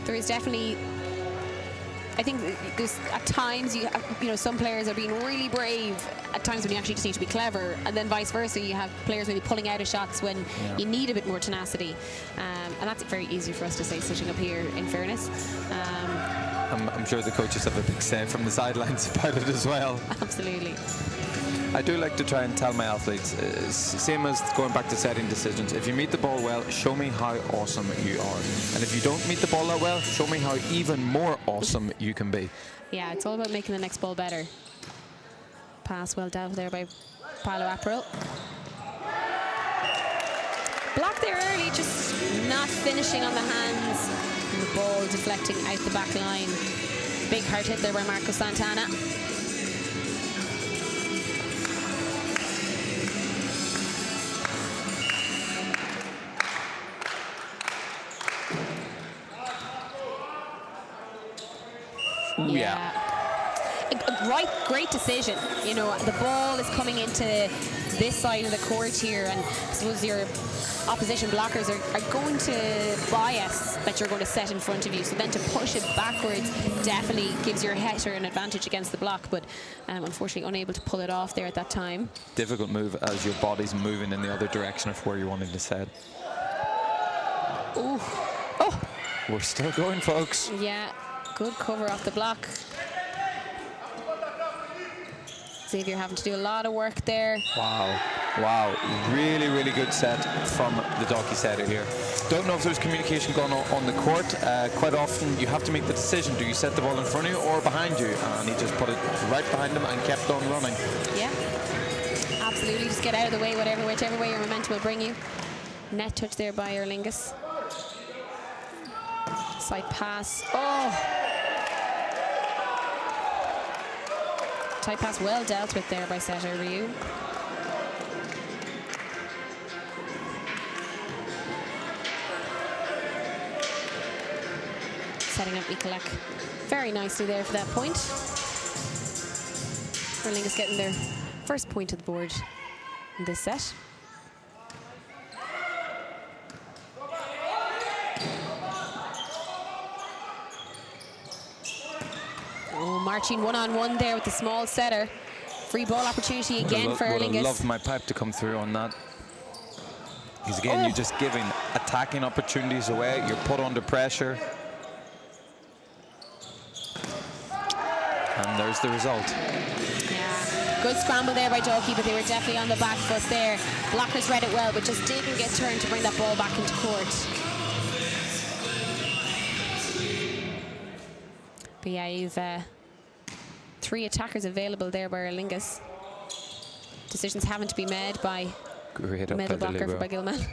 There is definitely, I think there's at times you know, some players are being really brave at times when you actually just need to be clever, and then vice versa, you have players maybe pulling out of shots when you need a bit more tenacity, and that's very easy for us to say sitting up here, in fairness. I'm sure the coaches have a big say from the sidelines about it as well. Absolutely. I do like to try and tell my athletes, same as going back to setting decisions, if you meet the ball well, show me how awesome you are. And if you don't meet the ball that well, show me how even more awesome you can be. Yeah, it's all about making the next ball better. Pass well dealt there by Paolo April. Block there early, just not finishing on the hands. And the ball deflecting out the back line. Big hard hit there by Marco Santana. Great decision. You know, the ball is coming into this side of the court here, and I suppose your opposition blockers are going to bias that you're going to set in front of you. So then to push it backwards definitely gives your hitter an advantage against the block, but unfortunately unable to pull it off there at that time. Difficult move as your body's moving in the other direction of where you wanted to set. Ooh. Oh! We're still going, folks. Yeah, good cover off the block. Xavier having to do a lot of work there. Wow, really, really good set from the Dalkey setter here. Don't know if there's communication going on the court. Quite often you have to make the decision, do you set the ball in front of you or behind you? And he just put it right behind him and kept on running. Yeah, absolutely, just get out of the way, whichever way your momentum will bring you. Net touch there by Aer Lingus. Side pass, oh! Tight pass well dealt with there by setter Bheo. Setting up Mikulak very nicely there for that point. Aer Lingus getting their first point of the board in this set. Oh, marching one-on-one there with the small setter. Free ball opportunity again for Aer Lingus. I'd love my pipe to come through on that. Because again, you're just giving attacking opportunities away. You're put under pressure. And there's the result. Yeah, good scramble there by Dalkey, but they were definitely on the back foot there. Blockers read it well, but just didn't get turned to bring that ball back into court. But yeah, you've 3 attackers available there by Aer Lingus. Decisions having to be made by middle blocker by Gilman.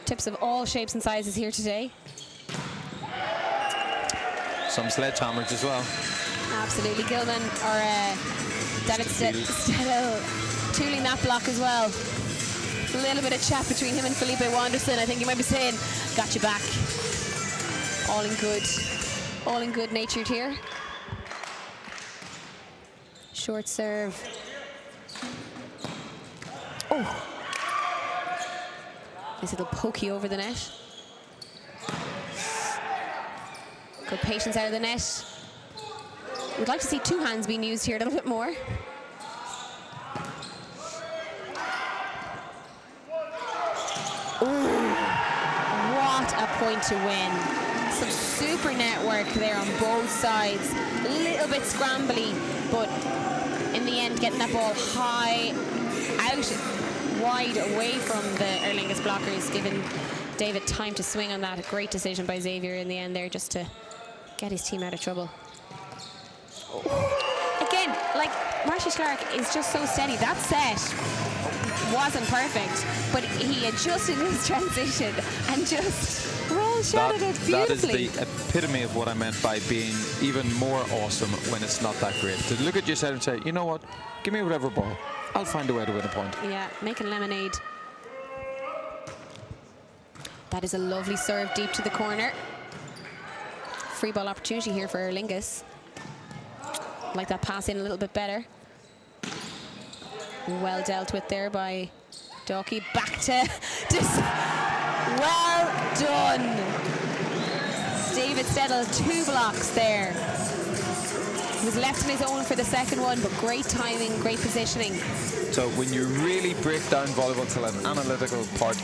Tips of all shapes and sizes here today. Some sledgehammers as well. Absolutely, Gilman or David Stedel tooling that block as well. A little bit of chat between him and Felipe Wanderson. I think he might be saying, got you back. All in good natured here. Short serve. Oh. Nice little pokey over the net. Good patience out of the net. We'd like to see 2 hands being used here a little bit more. Ooh, what a point to win. Some super network there on both sides. A little bit scrambly, but in the end getting that ball high, out, wide away from the Aer Lingus blockers, giving David time to swing on that. A great decision by Xavier in the end there just to get his team out of trouble. Again, like, Marty Clark is just so steady. That set wasn't perfect, but he adjusted his transition and just roll-shotted it beautifully. That is the epitome of what I meant by being even more awesome when it's not that great. To look at your set and say, you know what, give me whatever ball. I'll find a way to win a point. Yeah, making lemonade. That is a lovely serve deep to the corner. Free ball opportunity here for Aer Lingus. Like that pass in a little bit better. Well dealt with there by Dalkey. Back to just well done. David Stedel, 2 blocks there. He was left on his own for the second one, but great timing, great positioning. So when you really break down volleyball to an analytical part,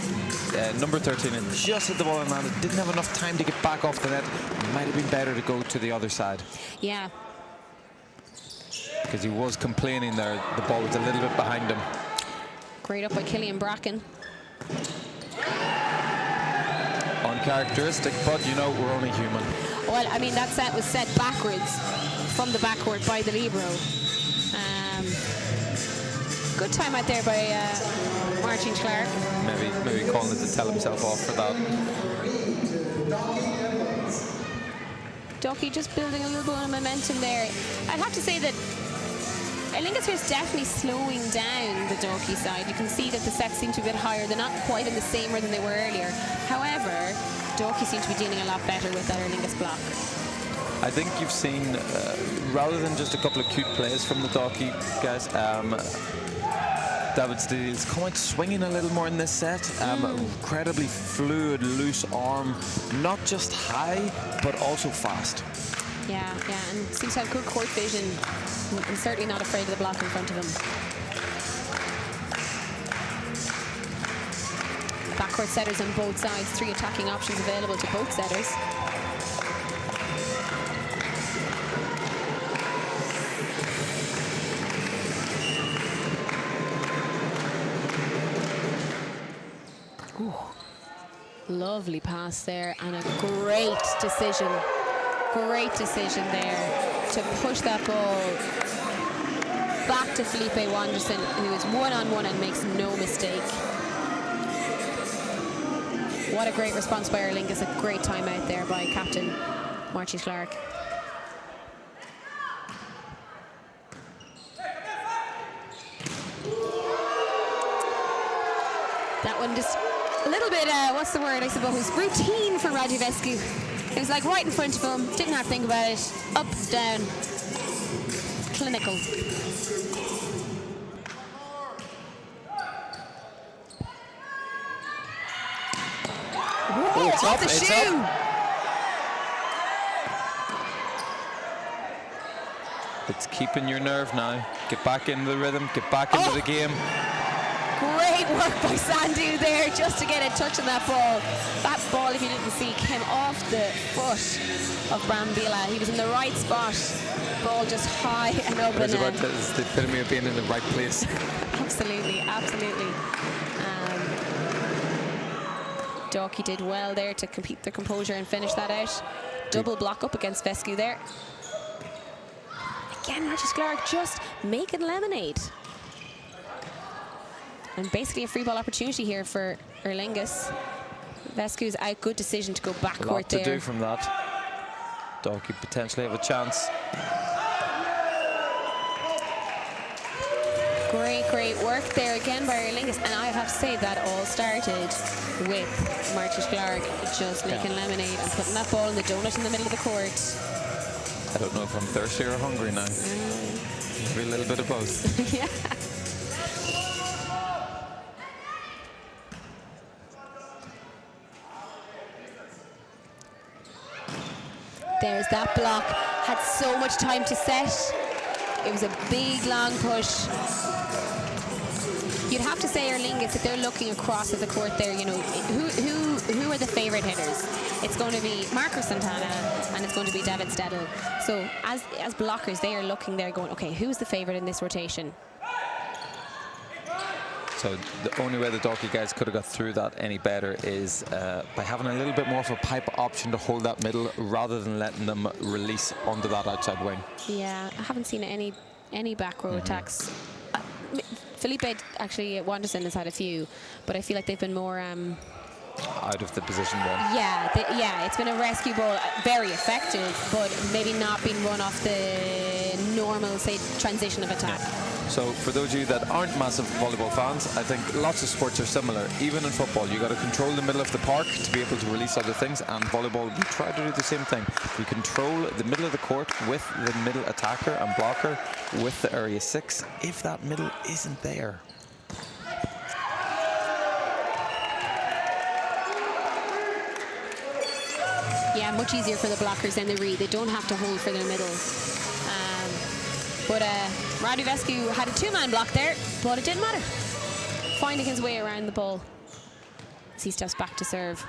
number 13 and just hit the ball and landed, didn't have enough time to get back off the net. Might have been better to go to the other side. Yeah. Because he was complaining there, the ball was a little bit behind him. Great up by Killian Bracken. Uncharacteristic, but you know, we're only human. Well, I mean, that set was set backwards from the backcourt by the libero. Good time out there by Martin Clark. Maybe calling it to tell himself off for that. Dalkey just building a little bit of momentum there. I'd have to say that Aer Lingus is definitely slowing down the Dalkey side. You can see that the sets seem to be a bit higher. They're not quite in the same rhythm they were earlier. However, Dalkey seem to be dealing a lot better with that Aer Lingus block. I think you've seen, rather than just a couple of cute plays from the Dalkey guys, David Steele's come out swinging a little more in this set. Incredibly fluid, loose arm, not just high, but also fast. Yeah, and seems to have good court vision, and certainly not afraid of the block in front of him. Backcourt setters on both sides, 3 attacking options available to both setters. Ooh. Lovely pass there, and a great decision there to push that ball back to Felipe Wanderson, who is one-on-one and makes no mistake. What a great response by Aer Lingus. A great timeout there by captain Marty Clark. That one just a little bit, what's the word, I suppose, routine for Radulescu. It was like right in front of him, didn't have to think about it. Up, down, clinical. Whoa, off the shoe! It's keeping your nerve now. Get back into the rhythm, get back into the game. Great work by Sandu there just to get a touch on that ball. That ball, if you didn't see, came off the foot of Brambilla. He was in the right spot. Ball just high and up. It's the epitome of being in the right place. Absolutely. Dalkey did well there to keep the composure and finish that out. Double block up against Vescu there. Again, Marcus Clark just making lemonade. And basically a free ball opportunity here for Aer Lingus. Vescu's out, good decision to go backcourt there. A lot to do from that. Dalkey potentially have a chance. Great work there again by Aer Lingus. And I have to say that all started with Marcus Clark just making lemonade and putting that ball in the donut in the middle of the court. I don't know if I'm thirsty or hungry now. Maybe a little bit of both. Yeah. There's that block. Had so much time to set. It was a big, long push. You'd have to say, Aer Lingus, if they're looking across at the court there, you know, who are the favourite hitters? It's going to be Marco Santana and it's going to be David Stedel. So as blockers, they are looking there going, okay, who's the favourite in this rotation? So the only way the Dalkey guys could have got through that any better is by having a little bit more of a pipe option to hold that middle rather than letting them release onto that outside wing. Yeah, I haven't seen any back row attacks. Felipe, actually, Wanderson has had a few, but I feel like they've been more... out of the position one. Yeah, it's been a rescue ball, very effective, but maybe not being run off the normal, say, transition of attack. So for those of you that aren't massive volleyball fans, I think lots of sports are similar. Even in football, you got to control the middle of the park to be able to release other things, and volleyball, we try to do the same thing. We control the middle of the court with the middle attacker and blocker with the area 6 if that middle isn't there. Yeah, much easier for the blockers than the read. They don't have to hold for their middle. But Radulescu had a 2-man block there, but it didn't matter. Finding his way around the ball as he steps back to serve.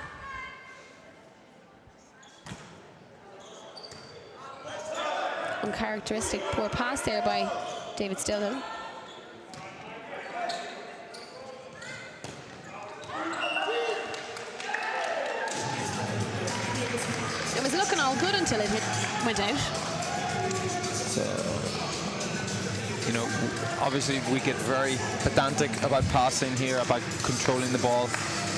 Uncharacteristic poor pass there by David Stillhill. It was looking all good until it went out. You know, obviously we get very pedantic about passing here, about controlling the ball.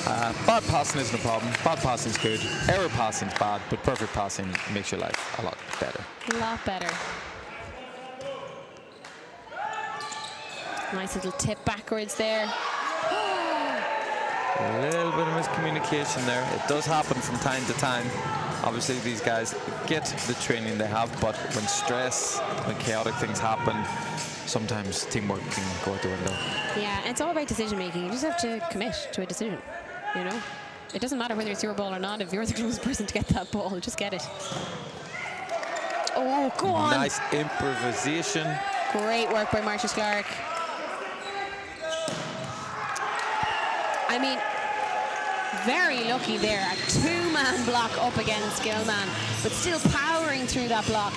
Bad passing isn't a problem. Bad passing's good. Error passing's bad, but perfect passing makes your life a lot better. A lot better. Nice little tip backwards there. A little bit of miscommunication there. It does happen from time to time. Obviously, these guys get the training they have, but when stress, when chaotic things happen, sometimes teamwork can go out the window. Yeah, and it's all about decision making. You just have to commit to a decision, you know? It doesn't matter whether it's your ball or not. If you're the closest person to get that ball, just get it. Oh, go on. Nice improvisation. Great work by Marcia Clark. I mean, very lucky there. A two-man block up against Gilman, but still powering through that block.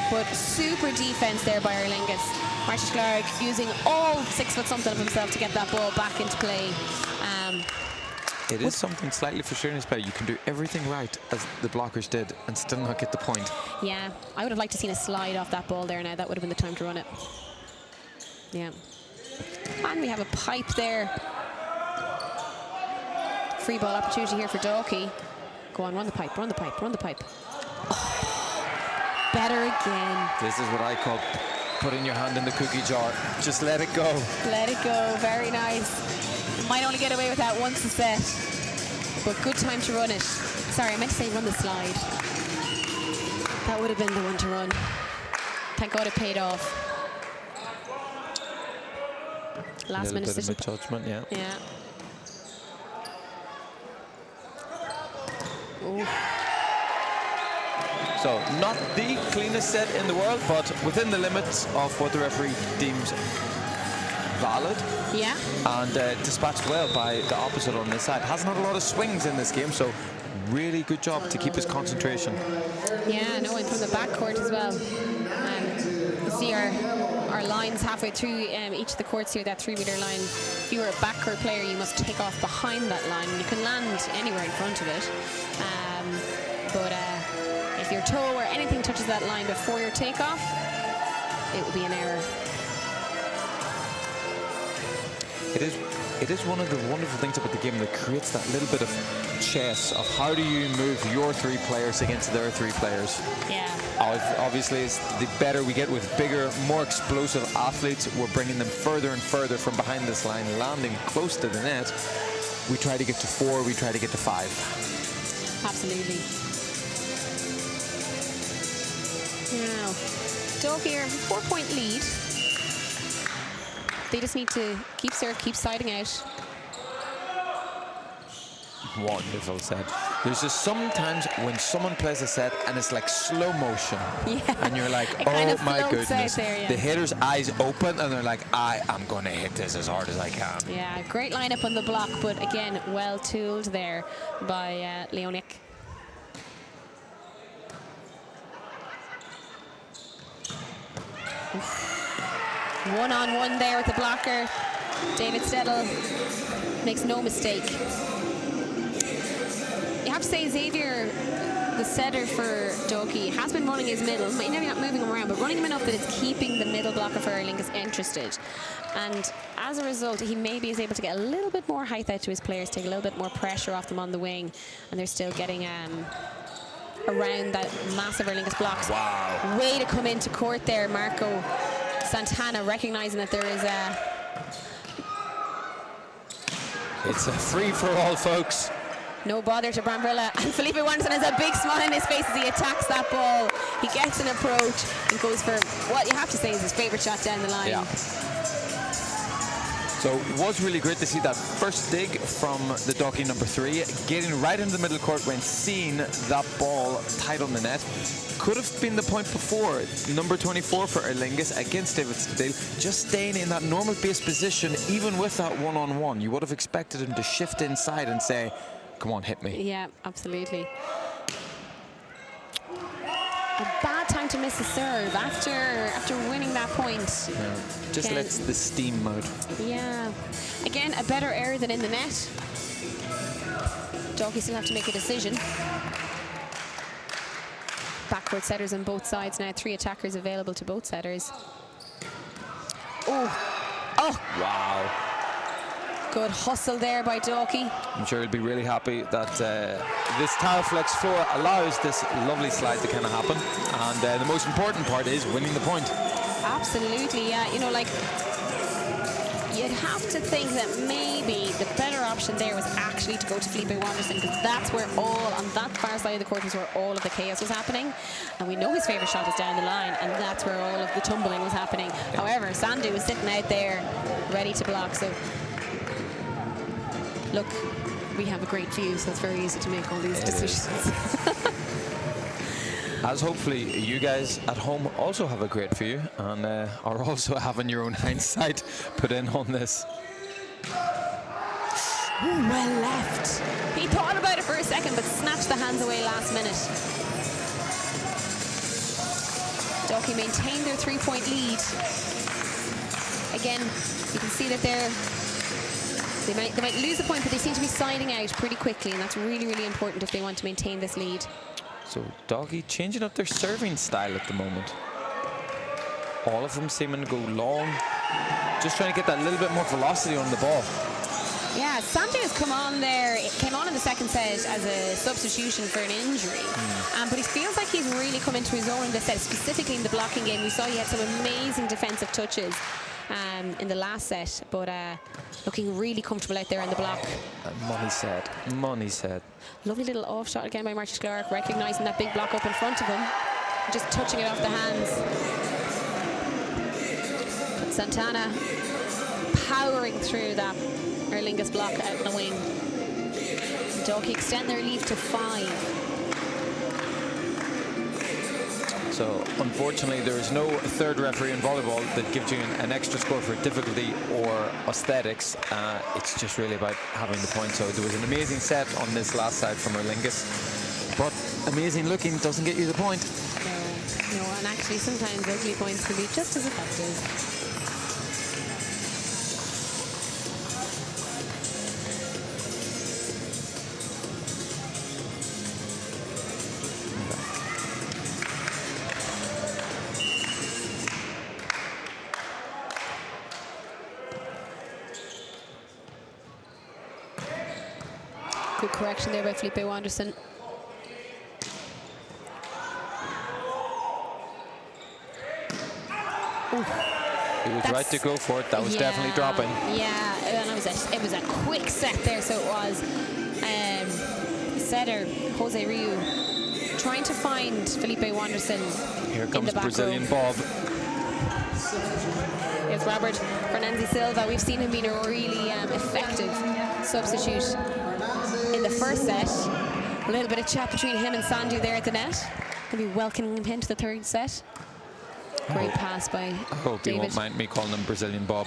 But super defense there by Aer Lingus. Marcia Clark using all 6 foot something of himself to get that ball back into play. It is something slightly frustrating this play. You can do everything right, as the blockers did, and still not get the point. Yeah, I would have liked to seen a slide off that ball there now. That would have been the time to run it. Yeah. And we have a pipe there. Free ball opportunity here for Dalkey. Go on, run the pipe, run the pipe, run the pipe. Oh, better again. This is what I call putting your hand in the cookie jar. Just let it go. Let it go, very nice. Might only get away with that once a set, but good time to run it. Sorry, I meant to say run the slide. That would have been the one to run. Thank God it paid off. Last minute decision. Judgment, yeah. Yeah. Ooh. So, not the cleanest set in the world, but within the limits of what the referee deems valid. Yeah. And dispatched well by the opposite on this side. Hasn't had a lot of swings in this game, so really good job to keep his concentration. Yeah, no, and from the backcourt as well. You see our lines halfway through each of the courts here, that 3-meter line. If you were a backcourt player, you must take off behind that line. You can land anywhere in front of it. But if your toe or anything touches that line before your takeoff, it will be an error. It is one of the wonderful things about the game that creates that little bit of chess of how do you move your 3 players against their 3 players. Yeah. Obviously, it's the better we get with bigger, more explosive athletes, we're bringing them further and further from behind this line, landing close to the net. We try to get to 4, we try to get to 5. Absolutely. Now, Dalkey are 4-point lead. They just need to keep serve, keep siding out. Wonderful set. There's just sometimes when someone plays a set and it's like slow motion. Yeah. And you're like, oh my goodness. There, yeah. The hitter's eyes open and they're like, I am going to hit this as hard as I can. Yeah, great lineup on the block, but again, well tooled there by Leonik. One-on-one there with the blocker. David Steddle makes no mistake. You have to say Xavier, the setter for Dalkey, has been running his middle, maybe not moving him around, but running him enough that it's keeping the middle blocker for Aer Lingus interested. And as a result, he maybe is able to get a little bit more height out to his players, take a little bit more pressure off them on the wing, and they're still getting around that massive Aer Lingus blocks. Wow. Way to come into court there, Marco Santana, recognizing that there is it's a free-for-all, folks. no bother to Bramvilla, and Felipe Wanderson has a big smile on his face as he attacks that ball. He gets an approach and goes for what you have to say is his favorite shot down the line. Yeah. So it was really great to see that first dig from the Dalkey number 3, getting right into the middle court when seeing that ball tight on the net. Could have been the point before. Number 24 for Aer Lingus against David Steele, just staying in that normal base position, even with that one-on-one. You would have expected him to shift inside and say, come on, hit me. Yeah, absolutely. A bad time to miss a serve after winning that point. Yeah. Just Again. lets the steam out. Yeah. Again, a better error than in the net. Dalkey still have to make a decision. Backward setters on both sides now. 3 attackers available to both setters. Oh! Wow. Good hustle there by Dalkey. I'm sure he'll be really happy that this Tarflex floor allows this lovely slide to kind of happen. And the most important part is winning the point. Absolutely, yeah. You know, like, you'd have to think that maybe the better option there was actually to go to Felipe Wanderson, because that's where on that far side of the court was where all of the chaos was happening. And we know his favourite shot is down the line, and that's where all of the tumbling was happening. However, Sandu was sitting out there ready to block. So, look, we have a great view, so it's very easy to make all these decisions. As hopefully you guys at home also have a great view and are also having your own hindsight put in on this. Ooh, well left. He thought about it for a second, but snatched the hands away last minute. Dalkey maintained their 3-point lead. Again, you can see that they might lose a point, but they seem to be siding out pretty quickly, and that's really, really important if they want to maintain this lead. So Dalkey changing up their serving style at the moment. All of them seeming to go long, just trying to get that little bit more velocity on the ball. Yeah, Sandu has come on there. It came on in the second set as a substitution for an injury. But he feels like he's really come into his own in the set, specifically in the blocking game. We saw he had some amazing defensive touches in the last set, but looking really comfortable out there on the block. Money said, money said. Lovely little off shot again by Martin Clark, recognising that big block up in front of him, just touching it off the hands. But Santana powering through that Aer Lingus block out in the wing. Dalkey extend their lead to 5. So unfortunately there is no third referee in volleyball that gives you an extra score for difficulty or aesthetics. It's just really about having the point. So there was an amazing set on this last side from Aer Lingus, but amazing looking doesn't get you the point. No, and actually sometimes ugly points can be just as effective. Good correction there by Felipe Wanderson. He was right to go for it. That was definitely dropping. Yeah, and it was a quick set there. So it was setter Jose Riu trying to find Felipe Wanderson. Here comes Brazilian Bob. Here's Robert Fernandes Silva. We've seen him being a really effective substitute in the first set. A little bit of chat between him and Sandu there at the net. Maybe welcoming him into the third set. Great pass by I hope David. he won't mind me calling him Brazilian Bob.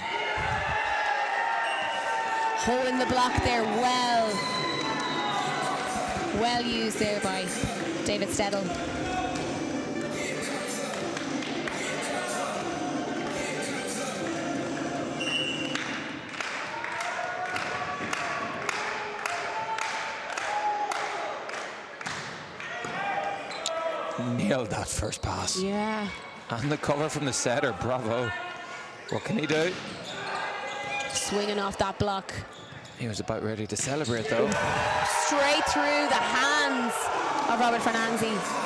Holding the block there well used there by David Steddle. Nailed that first pass. Yeah. And the cover from the setter, bravo. What can he do? Swinging off that block. He was about ready to celebrate though. Straight through the hands of Robert Fernandes.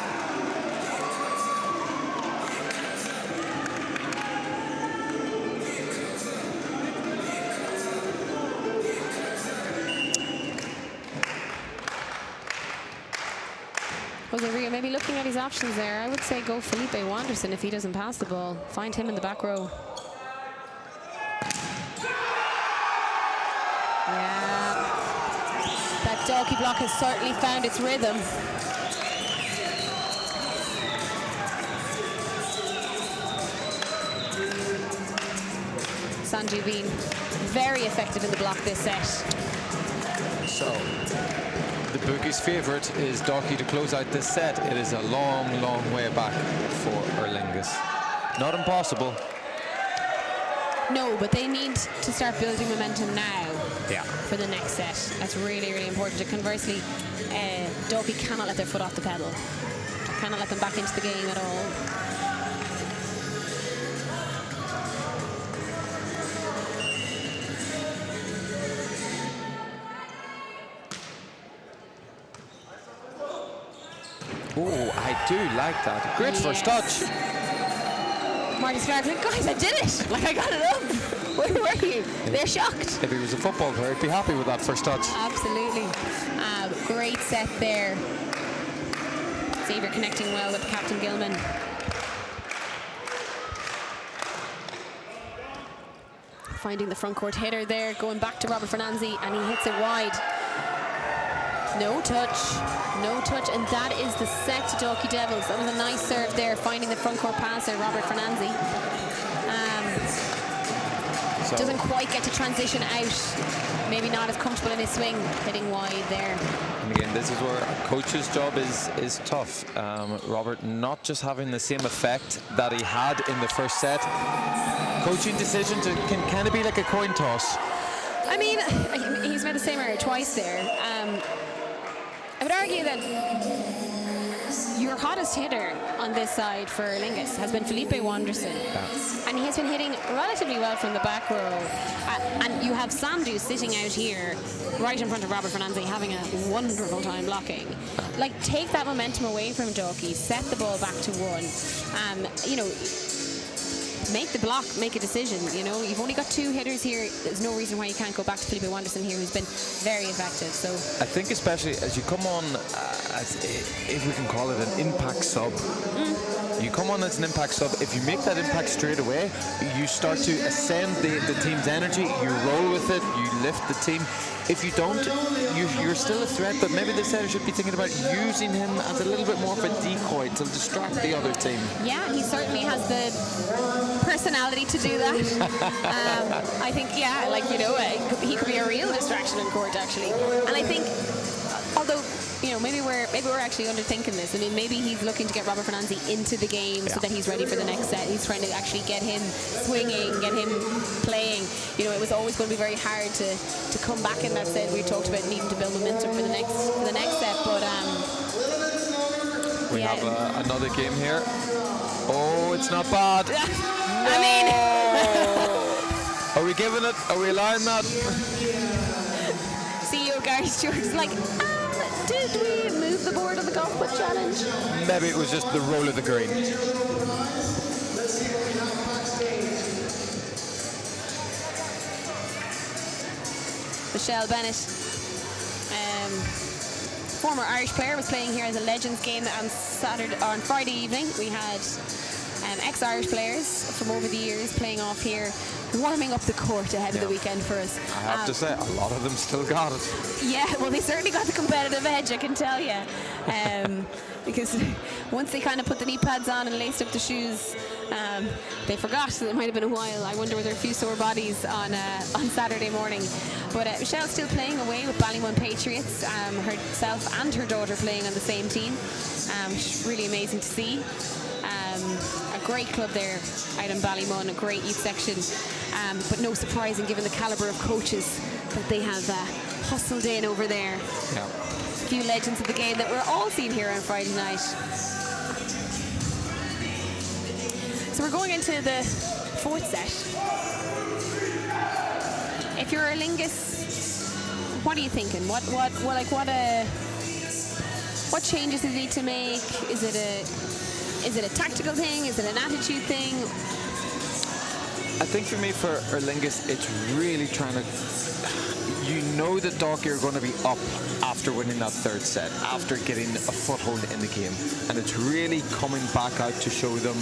Jose Rio maybe looking at his options there. I would say go Felipe Wanderson if he doesn't pass the ball. Find him in the back row. Yeah. That Dalkey block has certainly found its rhythm. Sanju being very effective in the block this set. So the bookie's favourite is Dalkey to close out this set. It is a long, long way back for Aer Lingus. Not impossible. No, but they need to start building momentum now for the next set. That's really, really important. And conversely, Dalkey cannot let their foot off the pedal. Cannot let them back into the game at all. Oh, I do like that. Great first touch. Marty Stark's like, guys, I did it! Like, I got it up! Where were you? They're shocked. If he was a football player, he'd be happy with that first touch. Absolutely. Great set there. Xavier connecting well with Captain Gilman. Finding the front court hitter there, going back to Robert Fernanzi, and he hits it wide. No touch, and that is the set to Dalkey Devils. That was a nice serve there, finding the front court passer, Robert Fernanzi. Doesn't quite get to transition out, maybe not as comfortable in his swing, hitting wide there. And again, this is where a coach's job is tough. Robert not just having the same effect that he had in the first set. Coaching decisions can kind of be like a coin toss. I mean, he's made the same error twice there. I would argue that your hottest hitter on this side for Aer Lingus has been Felipe Wanderson. Yeah. And he has been hitting relatively well from the back row. And you have Sandu sitting out here right in front of Robert Fernanzi having a wonderful time blocking. Like, take that momentum away from Dalkey, set the ball back to one. You know, make the block, make a decision. You know, you've only got two hitters here. There's no reason why you can't go back to Felipe Wanderson here, who's been very effective. So I think especially as you come on, as if we can call it an impact sub. You come on as an impact sub. If you make that impact straight away, you start to ascend the team's energy. You roll with it. You lift the team. If you don't, you're still a threat, but maybe the setter should be thinking about using him as a little bit more of a decoy to distract the other team. Yeah, he certainly has the personality to do that. I think, yeah, like, you know, he could be a real distraction in court, actually. And I think, although, you know, maybe we're actually underthinking this. I mean, maybe he's looking to get Robert Fernanzi into the game so that he's ready for the next set. He's trying to actually get him swinging, get him playing. You know, it was always going to be very hard to come back in that set. We talked about needing to build momentum for the next set, but we have another game here. Oh, it's not bad. I mean, are we giving it? Are we allowing that? CEO Gary Stewart's like, did we move the board of the golf put challenge? Maybe it was just the roll of the green. Michelle Bennett, former Irish player, was playing here as a Legends game on Friday evening. We had ex-Irish players from over the years playing off here, warming up the court ahead of the weekend for us. I have to say, a lot of them still got it. Yeah, well, they certainly got the competitive edge, I can tell you. Because once they kind of put the knee pads on and laced up the shoes, they forgot. It might have been a while. I wonder were there a few sore bodies on Saturday morning. But Michelle's still playing away with Ballymun Patriots, herself and her daughter playing on the same team. Really amazing to see. A great club there out in Ballymun, a great youth section, but no surprising given the calibre of coaches that they have hustled in over there. Yeah. A few legends of the game that we're all seeing here on Friday night. So we're going into the fourth set. If you're Aer Lingus, what are you thinking? What changes do you need to make? Is it a tactical thing? Is it an attitude thing? I think for me, for Aer Lingus, it's really trying to... You know that Dalkey are going to be up after winning that third set, after getting a foothold in the game. And it's really coming back out to show them,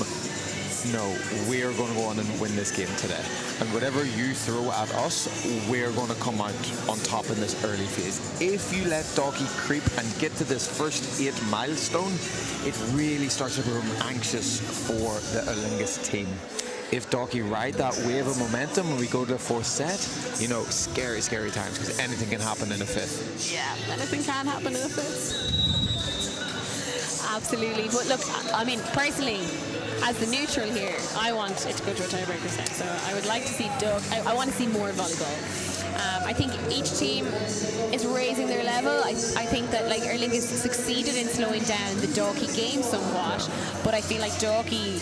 no, we are going to go on and win this game today. And whatever you throw at us, we're going to come out on top in this early phase. If you let Dalkey creep and get to this first 8 milestone, it really starts to become anxious for the Aer Lingus team. If Dalkey ride that wave of momentum when we go to the fourth set, you know, scary, scary times, because anything can happen in a fifth. Yeah, anything can happen in a fifth. Absolutely. But look, I mean, personally, as the neutral here, I want it to go to a tiebreaker set. So I would like to see I want to see more volleyball. I think each team is raising their level. I think that like Aer Lingus succeeded in slowing down the Dalkey game somewhat, but I feel like Dalkey,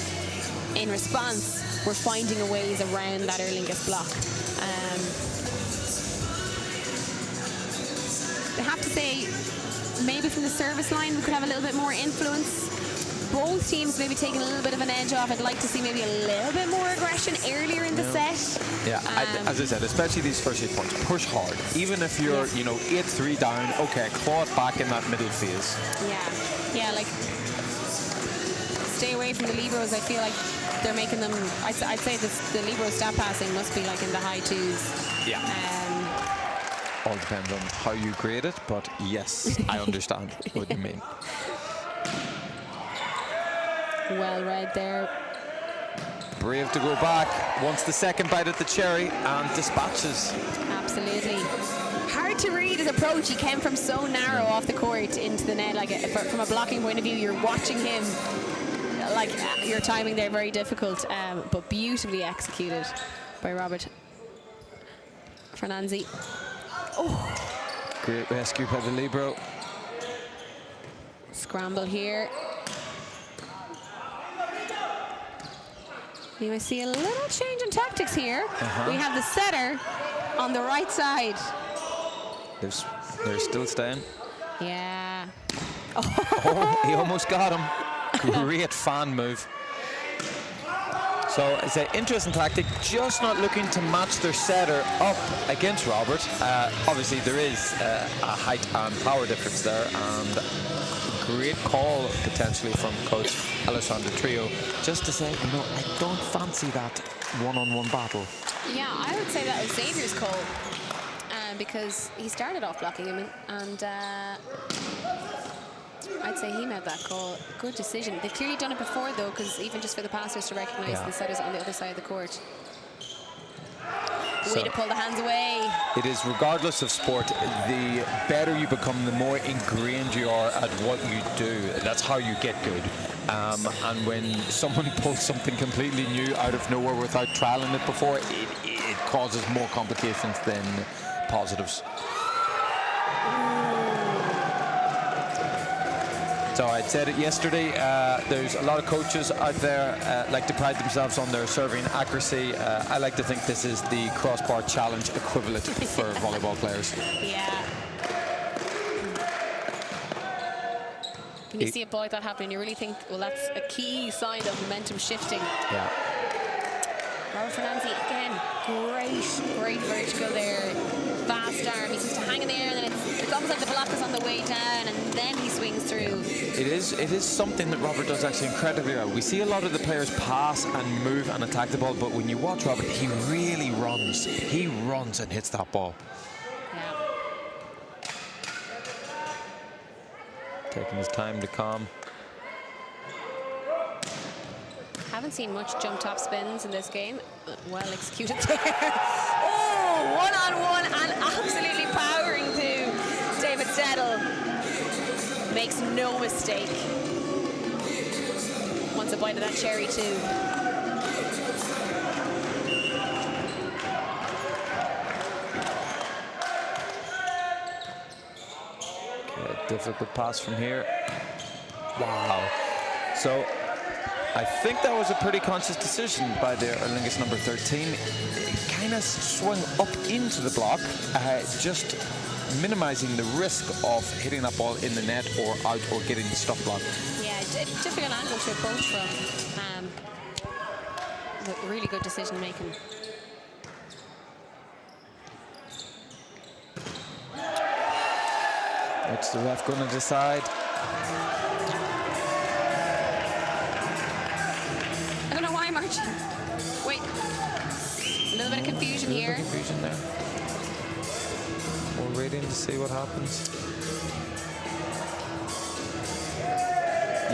in response, were finding a ways around that Aer Lingus block. I have to say, maybe from the service line we could have a little bit more influence. both teams maybe taking a little bit of an edge off. I'd like to see maybe a little bit more aggression earlier in the set. Yeah, as I said, especially these first 8 points, push hard. Even if you're, you know, 8-3 down, okay, claw it back in that middle phase. Yeah, like stay away from the liberos. I feel like they're making them. I'd say the libero stat passing must be like in the high 2s. Yeah. All depends on how you grade it, but yes, I understand what you mean. Well read there. Brave to go back, wants the second bite at the cherry, and dispatches. Absolutely. Hard to read his approach. He came from so narrow off the court into the net. Like from a blocking point of view, you're watching him. Like your timing there, very difficult, but beautifully executed by Robert Fernanzi. Oh. Great rescue by the libero. Scramble here. You may see a little change in tactics here. We have the setter on the right side. They're still staying. Yeah. Oh, he almost got him. Great fan move. So it's an interesting tactic, just not looking to match their setter up against Robert. Obviously there is a height and power difference there, and great call potentially from coach Alessandro Trio, just to say, you know, I don't fancy that one-on-one battle. Yeah, I would say that was Xavier's call, because he started off blocking him, and I'd say he made that call. Good decision. They've clearly done it before, though, because even just for the passers to recognise the setters on the other side of the court. Way to pull the hands away. It is, regardless of sport, the better you become, the more ingrained you are at what you do. That's how you get good. And when someone pulls something completely new out of nowhere without trialing it before, it causes more complications than positives. So I said it yesterday, there's a lot of coaches out there like to pride themselves on their serving accuracy. I like to think this is the crossbar challenge equivalent for volleyball players. Yeah. When you see a ball like that happening, you really think, well, that's a key sign of momentum shifting. Yeah. Robert Fernanzi, again, great vertical there. Fast arm, he seems to hang in the air, and then it's almost like the block is on the way down, and then he swings through. It is something that Robert does actually incredibly well. We see a lot of the players pass and move and attack the ball, but when you watch Robert, he really runs. He runs and hits that ball. Yeah. Taking his time to calm. Haven't seen much jump top spins in this game. Well executed there. Oh, one-on-one and absolutely powering through. David Settle makes no mistake. Wants a bite of that cherry too. Okay, difficult pass from here. Wow. So I think that was a pretty conscious decision by the Aer Lingus number 13. It kind of swung up into the block, just minimizing the risk of hitting that ball in the net or out or getting the stuff blocked. Yeah, difficult angle to approach from. But really good decision making. What's the ref going to decide? I don't know why, March. Wait. A little bit of confusion here. Confusion there. We're waiting to see what happens.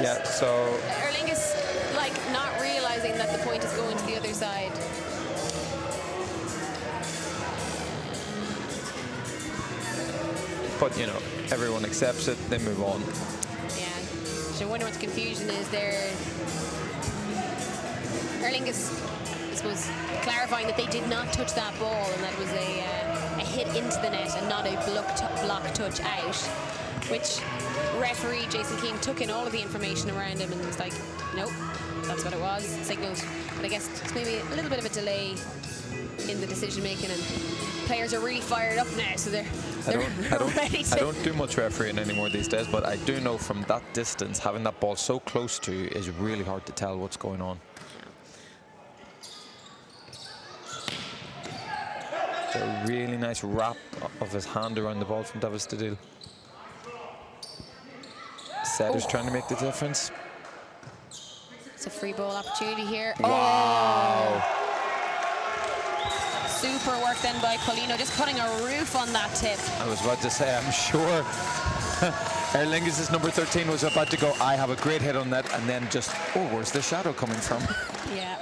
Yeah, so Aer Lingus, like, not realizing that the point is going to the other side. but you know, everyone accepts it, they move on. Yeah. So I wonder what the confusion is there. Aer Lingus, I suppose, clarifying that they did not touch that ball and that was a hit into the net and not a block touch out, which referee Jason Keane took in all of the information around him and was like, nope, That's what it was, signalled. But I guess it's maybe a little bit of a delay in the decision making, and players are really fired up now, so they're ready to. I don't do much refereeing anymore these days, but I do know from that distance, having that ball so close to you is really hard to tell what's going on. So a really nice wrap of his hand around the ball from David Stadil. Setter's trying to make the difference. It's a free ball opportunity here. Wow. Oh. Super work then by Paulino, just putting a roof on that tip. I was about to say, I'm sure Aer Lingus' number 13 was about to go, I have a great hit on that, and then just, oh, where's the shadow coming from? Yeah.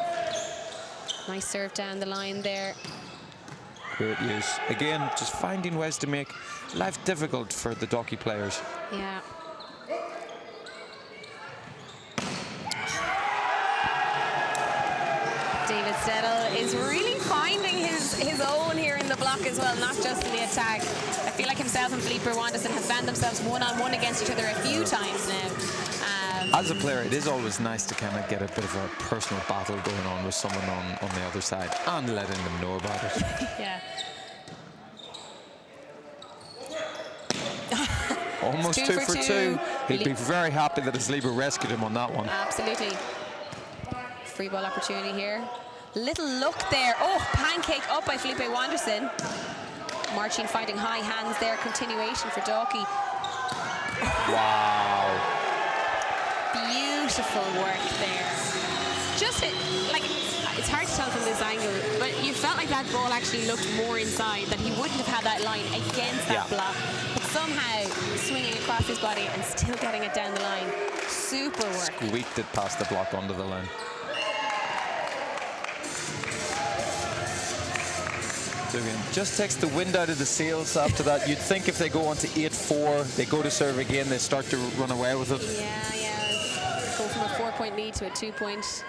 Nice serve down the line there. Great use. Again, just finding ways to make life difficult for the Dalkey players. Yeah. David Stedel is really finding his own here in the block as well, not just in the attack. I feel like himself and Felipe Wanderson have found themselves one-on-one against each other a few times now. As a player, it is always nice to kind of get a bit of a personal battle going on with someone on the other side and letting them know about it. Yeah. Almost two for two. He'll be very happy that his Lieber rescued him on that one. Absolutely. Free ball opportunity here. Little look there. Oh, pancake up by Felipe Wanderson. Marcin finding high hands there. Continuation for Dalkey. Wow. Beautiful work there. Just like, it's hard to tell from this angle, but you felt like that ball actually looked more inside, that he wouldn't have had that line against that block. But somehow swinging across his body and still getting it down the line. Super work. Squeaked it past the block onto the line. So again, just takes the wind out of the sails after that. You'd think if they go on to 8-4, they go to serve again, they start to run away with it. Yeah. Go from a 4-point lead to a 2-point.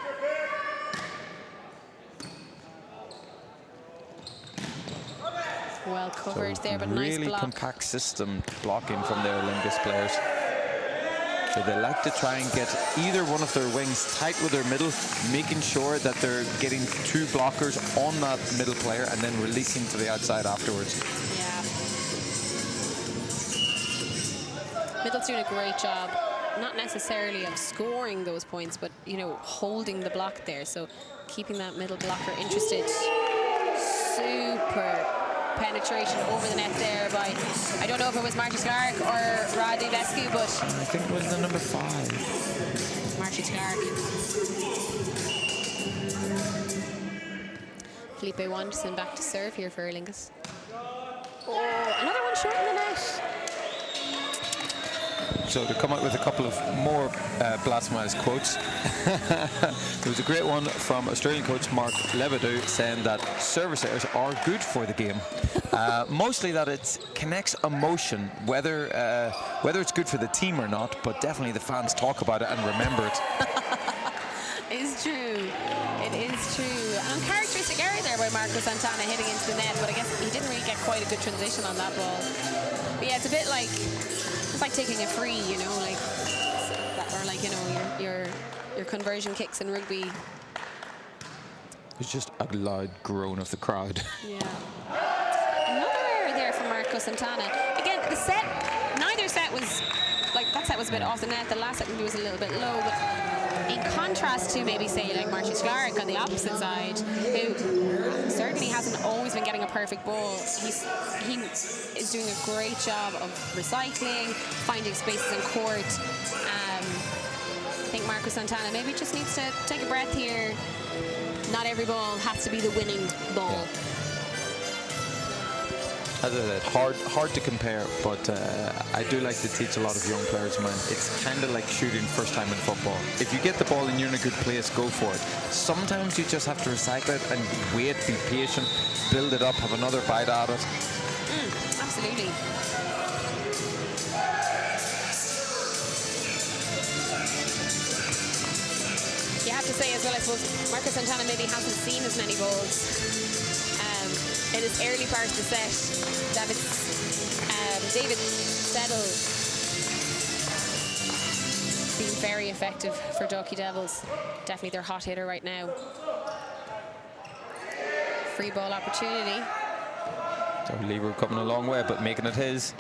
Well covered there, but nice block. Really compact system blocking from the Aer Lingus players. So they like to try and get either one of their wings tight with their middle, making sure that they're getting two blockers on that middle player and then releasing to the outside afterwards. Yeah. Middle's doing a great job, not necessarily of scoring those points, but, you know, holding the block there. So keeping that middle blocker interested. Super penetration over the net there by, I don't know if it was Marty Clark or Radivescu, but I think it was the number 5. Marty Clark. Felipe Wanderson back to serve here for Aer Lingus. Oh, another one short in the net. So to come out with a couple of more Blasphemous quotes. There was a great one from Australian coach Mark Lebedeau saying that service errors are good for the game. Mostly that it connects emotion, whether it's good for the team or not, but definitely the fans talk about it and remember it. It's true. It is true. An uncharacteristic error there by Marco Santana hitting into the net, but I guess he didn't really get quite a good transition on that ball. But yeah, it's a bit like, it's like taking a free, you know, like, or like, you know, your conversion kicks in rugby. It's just a loud groan of the crowd. Yeah. Another error there from Marco Santana. Again, the set, neither set was, like, that set was a bit off the net. The last set maybe was a little bit low, but in contrast to maybe, say, like Marty Clark on the opposite side, who certainly hasn't always been getting a perfect ball, he is doing a great job of recycling, finding spaces in court. I think Marco Santana maybe just needs to take a breath here. Not every ball has to be the winning ball. Yeah. As I said, hard to compare, but I do like to teach a lot of young players of mine. It's kind of like shooting first time in football. If you get the ball and you're in a good place, go for it. Sometimes you just have to recycle it and wait, be patient, build it up, have another bite at it. Absolutely. You have to say as well, I suppose, Marco Santana maybe hasn't seen as many balls in his early part of the set. David Settle being very effective for Dalkey Devils. Definitely their hot hitter right now. Free ball opportunity. So Libero coming a long way, but making it his.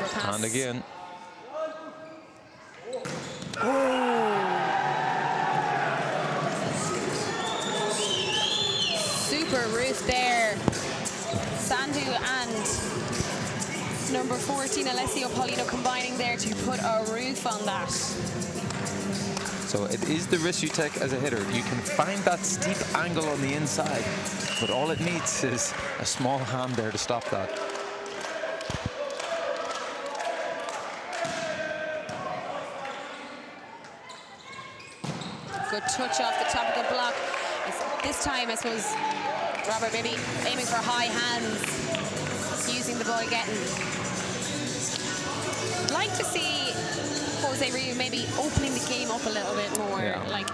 Overpass. And again. Super roof there. Sandu and number 14, Alessio Paulino, combining there to put a roof on that. So it is the risk you take as a hitter. You can find that steep angle on the inside, but all it needs is a small hand there to stop that. Good touch off the top of the block. This time, I suppose, Robert maybe aiming for high hands, using the ball getting. Like to see Jose Riu maybe opening the game up a little bit more, like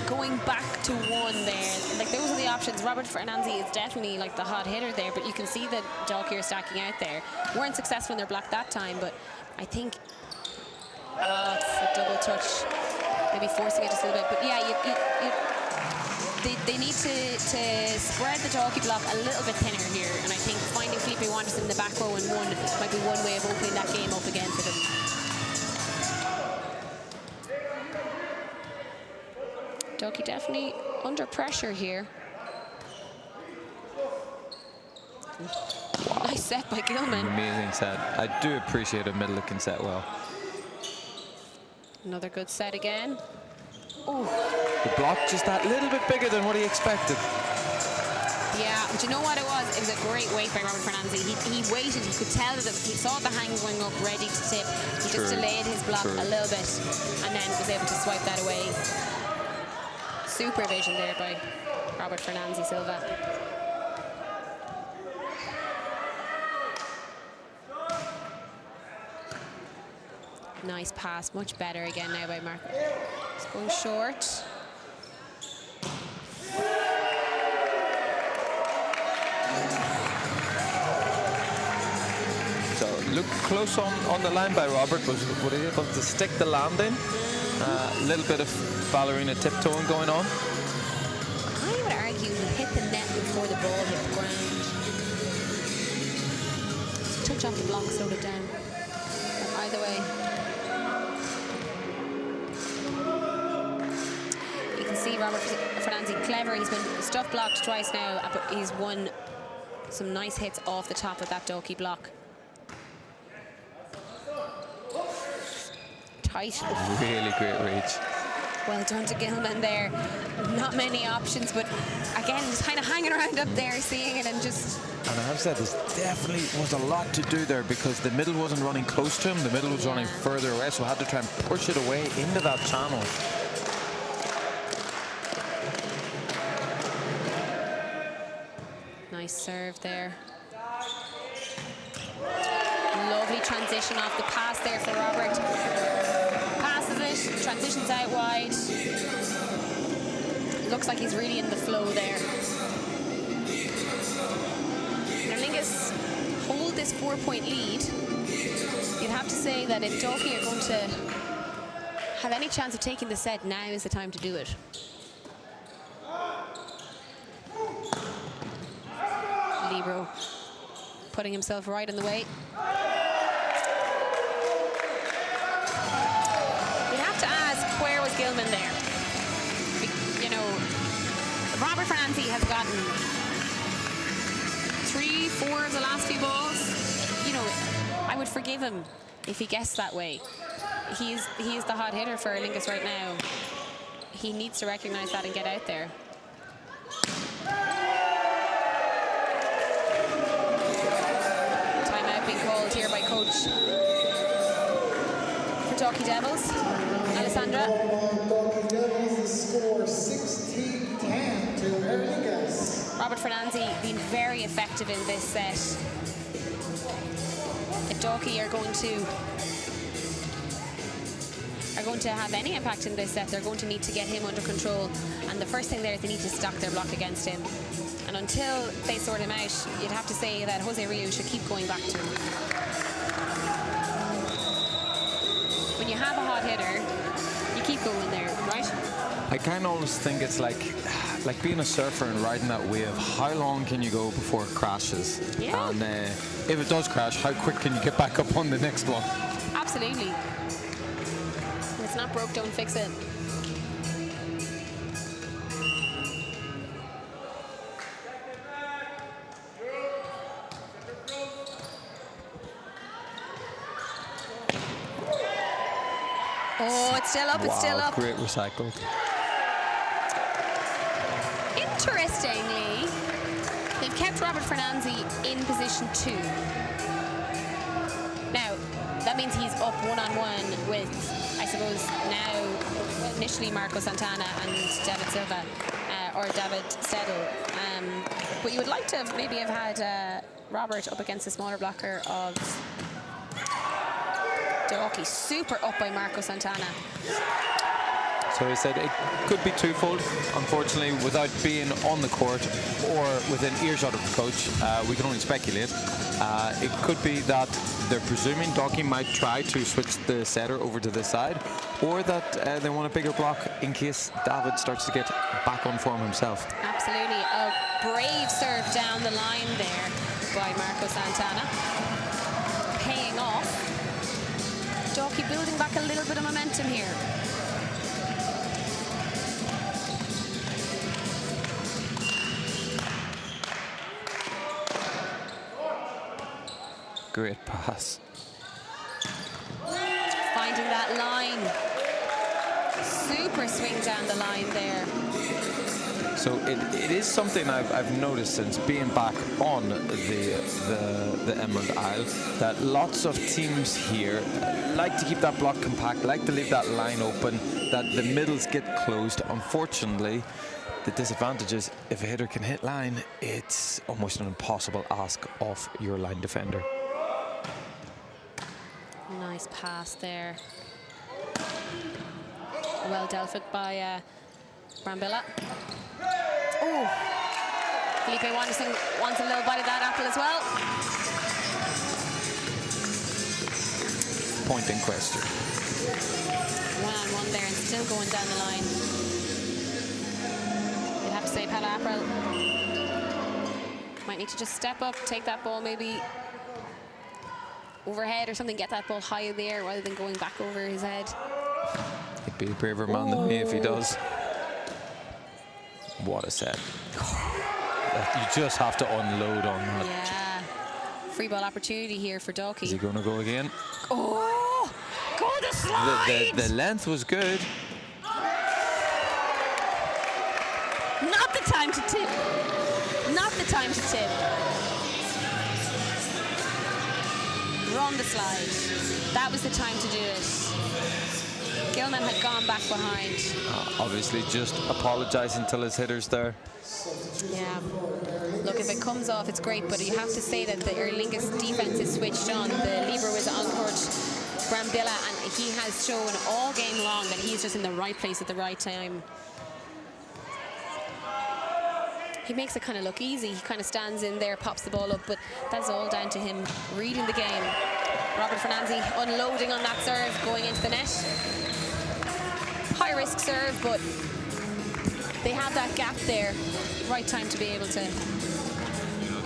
going back to one there. Like those are the options. Robert Fernanzi is definitely like the hot hitter there, but you can see that Dalkey are stacking out there. Weren't successful in their block that time, but I think it's a double touch, maybe forcing it just a little bit. But yeah, they need to spread the Dalkey block a little bit thinner here, and I think finding Felipe Wanderson in the back row and one might be one way of opening that game up again for them. Dalkey definitely under pressure here. Nice set by Gilman. Amazing set. I do appreciate a middle that can set well. Another good set again. Oh. The block just that little bit bigger than what he expected. Yeah, but you know what it was? It was a great wait by Robert Fernanzi. He waited, he could tell that he saw the hang going up, ready to tip. He just delayed his block a little bit and then was able to swipe that away. Supervision there by Robert Fernanzi Silva. Nice pass, much better again now by Mark. It's going short. So look close on the line by Robert. Was he able to stick the landing? A little bit of ballerina tiptoeing going on. I would argue he hit the net before the ball hit the ground. Touch off the block, slowed it down. Either way. You can see Robert Fernanzi clever. He's been stuff blocked twice now, but he's won some nice hits off the top of that Dalkey block. Tight. Really great reach. Well done to Gilman there. Not many options, but again, just kind of hanging around up there, seeing it and just... And I have said, there definitely was a lot to do there because the middle wasn't running close to him. The middle was running further away, so I had to try and push it away into that channel. Nice serve there. Lovely transition off the pass there for Robert. Passes it, transitions out wide. Looks like he's really in the flow there. Aer Lingus hold this 4-point lead. You'd have to say that if Dalkey are going to have any chance of taking the set, now is the time to do it. Libero putting himself right in the way. We have to ask, where was Gilman there? You know, Robert Fernanzi has gotten 3-4 of the last few balls. You know, I would forgive him if he guessed that way. He is the hot hitter for Aer Lingus right now. He needs to recognize that and get out there. Called here by coach for Dalkey Devils, Alessandra. Dalkey Devils, the score 16-10 to Aer Lingus. Robert Fernanzi being very effective in this set. If Dalkey are going to have any impact in this set, they're going to need to get him under control. And the first thing there is they need to stack their block against him. And until they sort him out, you'd have to say that Jose Riu should keep going back to him. When you have a hot hitter, you keep going there, right? I kind of always think it's like being a surfer and riding that wave. How long can you go before it crashes? Yeah. And if it does crash, how quick can you get back up on the next one? Absolutely. If it's not broke, don't fix it. Oh, it's still up, it's still up. Great recycled. Interestingly, they've kept Robert Fernanzi in position 2. Now, that means he's up one-on-one with, I suppose, now initially Marco Santana and David Silva, or David Steddle. But you would like to maybe have had Robert up against the smaller blocker of Dalkey. Super up by Marco Santana. So he said it could be twofold. Unfortunately, without being on the court or within earshot of the coach, we can only speculate. It could be that they're presuming Dalkey might try to switch the setter over to this side, or that they want a bigger block in case David starts to get back on form himself. Absolutely. A brave serve down the line there by Marco Santana. Paying off. Dalkey building back a little bit of momentum here. Great pass. Finding that line. Super swing down the line there. So it is something I've noticed since being back on the Emerald Isle, that lots of teams here like to keep that block compact, like to leave that line open, that the middles get closed. Unfortunately, the disadvantage is if a hitter can hit line, it's almost an impossible ask of your line defender. Nice pass there. Well dealt with by Brambilla. Oh, Felipe Wanderson wants a little bite of that apple as well. Point in question. One-on-one there and still going down the line. You'd have to say Pala April might need to just step up, take that ball maybe overhead or something, get that ball high in the air rather than going back over his head. He'd be a braver man than me if he does. What a set. You just have to unload on that. Yeah. Free ball opportunity here for Dalkey. Is he going to go again? Oh! Go the slide! The length was good. Not the time to tip. Not the time to tip. Run the slide. That was the time to do it. Gilman had gone back behind. Obviously just apologising till his hitter's there. Yeah. Look, if it comes off, it's great, but you have to say that the Aer Lingus defense is switched on. The Libero was on court, Brambilla, and he has shown all game long that he's just in the right place at the right time. He makes it kind of look easy. He kind of stands in there, pops the ball up, but that's all down to him reading the game. Robert Fernanzi unloading on that serve, going into the net. High risk serve, but they have that gap there. Right time to be able to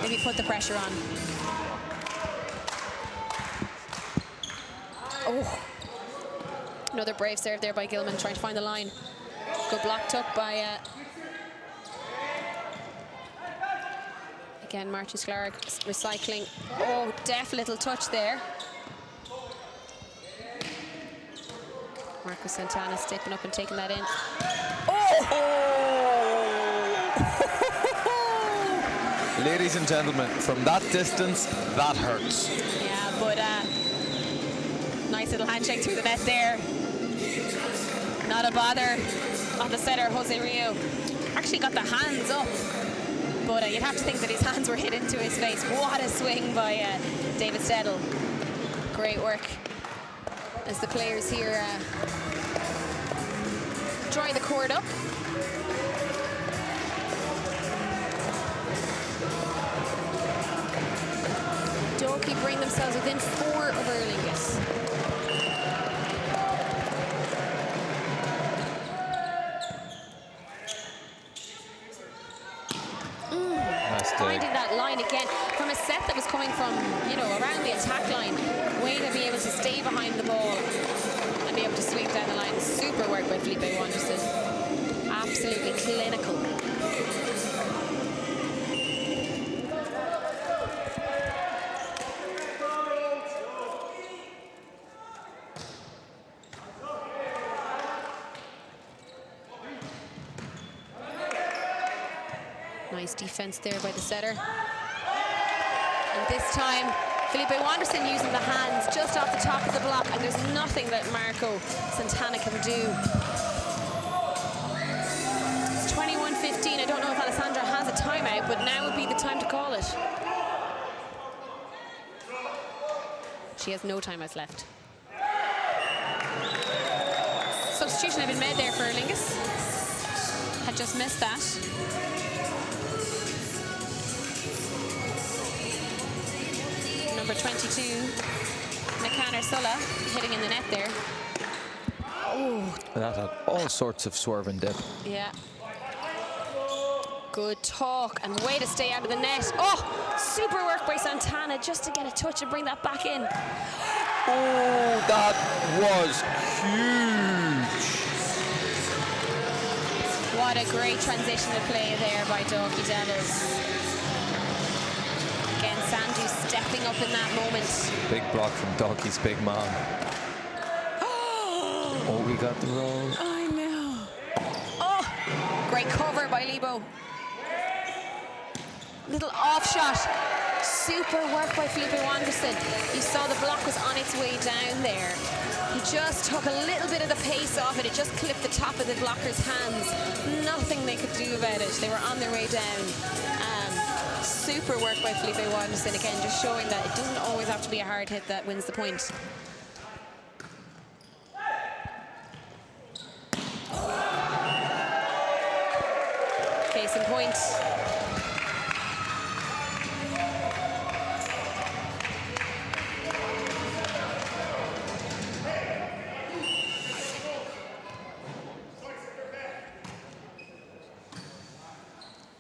maybe put the pressure on. Oh, another brave serve there by Gilman, trying to find the line. Good block took by again, Martin Sklarek recycling. Oh, deft little touch there. Marco Santana stepping up and taking that in. Oh! Ladies and gentlemen, from that distance, that hurts. Yeah, but nice little handshake through the net there. Not a bother on the setter, Jose Rio. Actually got the hands up, but you'd have to think that his hands were hit into his face. What a swing by David Steddle. Great work as the players here dry the court up. Dalkey bring themselves within 4 of Aer Lingus. finding that line again from a set that was coming from, you know, around the attack line. Way to be able to stay behind the ball and be able to sweep down the line. Super work by Felipe Wanderson. Absolutely clinical. Nice defense there by the setter. And this time, Felipe Wanderson using the hands just off the top of the block, and there's nothing that Marco Santana can do. It's 21-15. I don't know if Alessandra has a timeout, but now would be the time to call it. She has no timeouts left. Substitution had been made there for Aer Lingus. Had just missed that. Number 22, McCann Sulla, hitting in the net there. Oh, That had all sorts of swerve and dip. yeah. Good talk and way to stay out of the net. Oh, super work by Santana just to get a touch and bring that back in. Oh, that was huge. What a great transition to play there by Dalkey Devils. Again, Sandu stepping up in that moment. Big block from Dalkey's big man. Oh, we got the roll. I know. Oh, great cover by Lebo. Little off shot. Super work by Felipe Wanderson. You saw the block was on its way down there. He just took a little bit of the pace off it. It just clipped the top of the blocker's hands. Nothing they could do about it. They were on their way down. Super work by Felipe Wanderson, again, just showing that it doesn't always have to be a hard hit that wins the point. Case in point.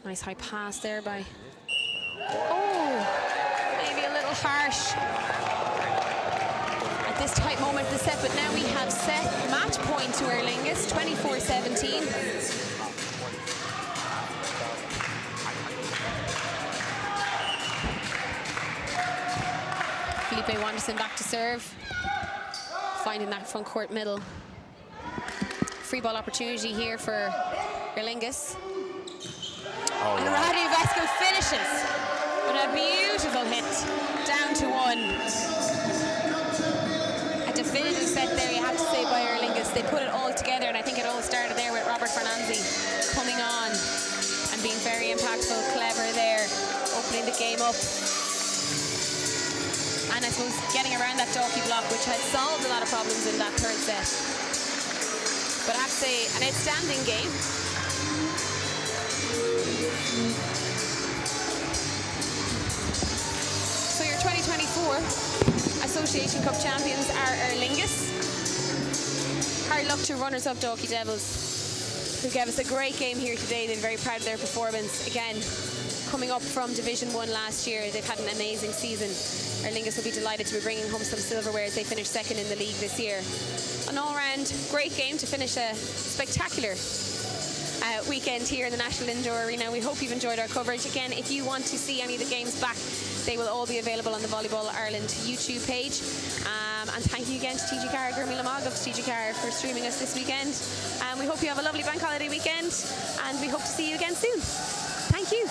Nice high pass there by... Oh, maybe a little harsh at this tight moment of the set, but now we have set match point to Aer Lingus, 24-17. Felipe Wanderson back to serve, finding that front court middle. Free ball opportunity here for Aer Lingus. Oh, and wow. Radu Vesco finishes with a beautiful hit, down to one. A definitive set there, you have to say, by Aer Lingus. They put it all together, and I think it all started there with Robert Fernanzi coming on and being very impactful, clever there, opening the game up. And I suppose getting around that Dalkey block, which had solved a lot of problems in that third set. But I have to say, an outstanding game. So your 2024 Association Cup champions are Aer Lingus. Hard luck to runners-up Dalkey Devils, who gave us a great game here today. They're very proud of their performance. Again, coming up from Division 1 last year, they've had an amazing season. Aer Lingus will be delighted to be bringing home some silverware as they finish second in the league this year. An all-round great game to finish a spectacular weekend here in the National Indoor Arena. We hope you've enjoyed our coverage. Again, if you want to see any of the games back, they will all be available on the Volleyball Ireland YouTube page. And thank you again to TG Carr, Gurmila Mag of TG Carr, for streaming us this weekend. We hope you have a lovely bank holiday weekend, and we hope to see you again soon. Thank you.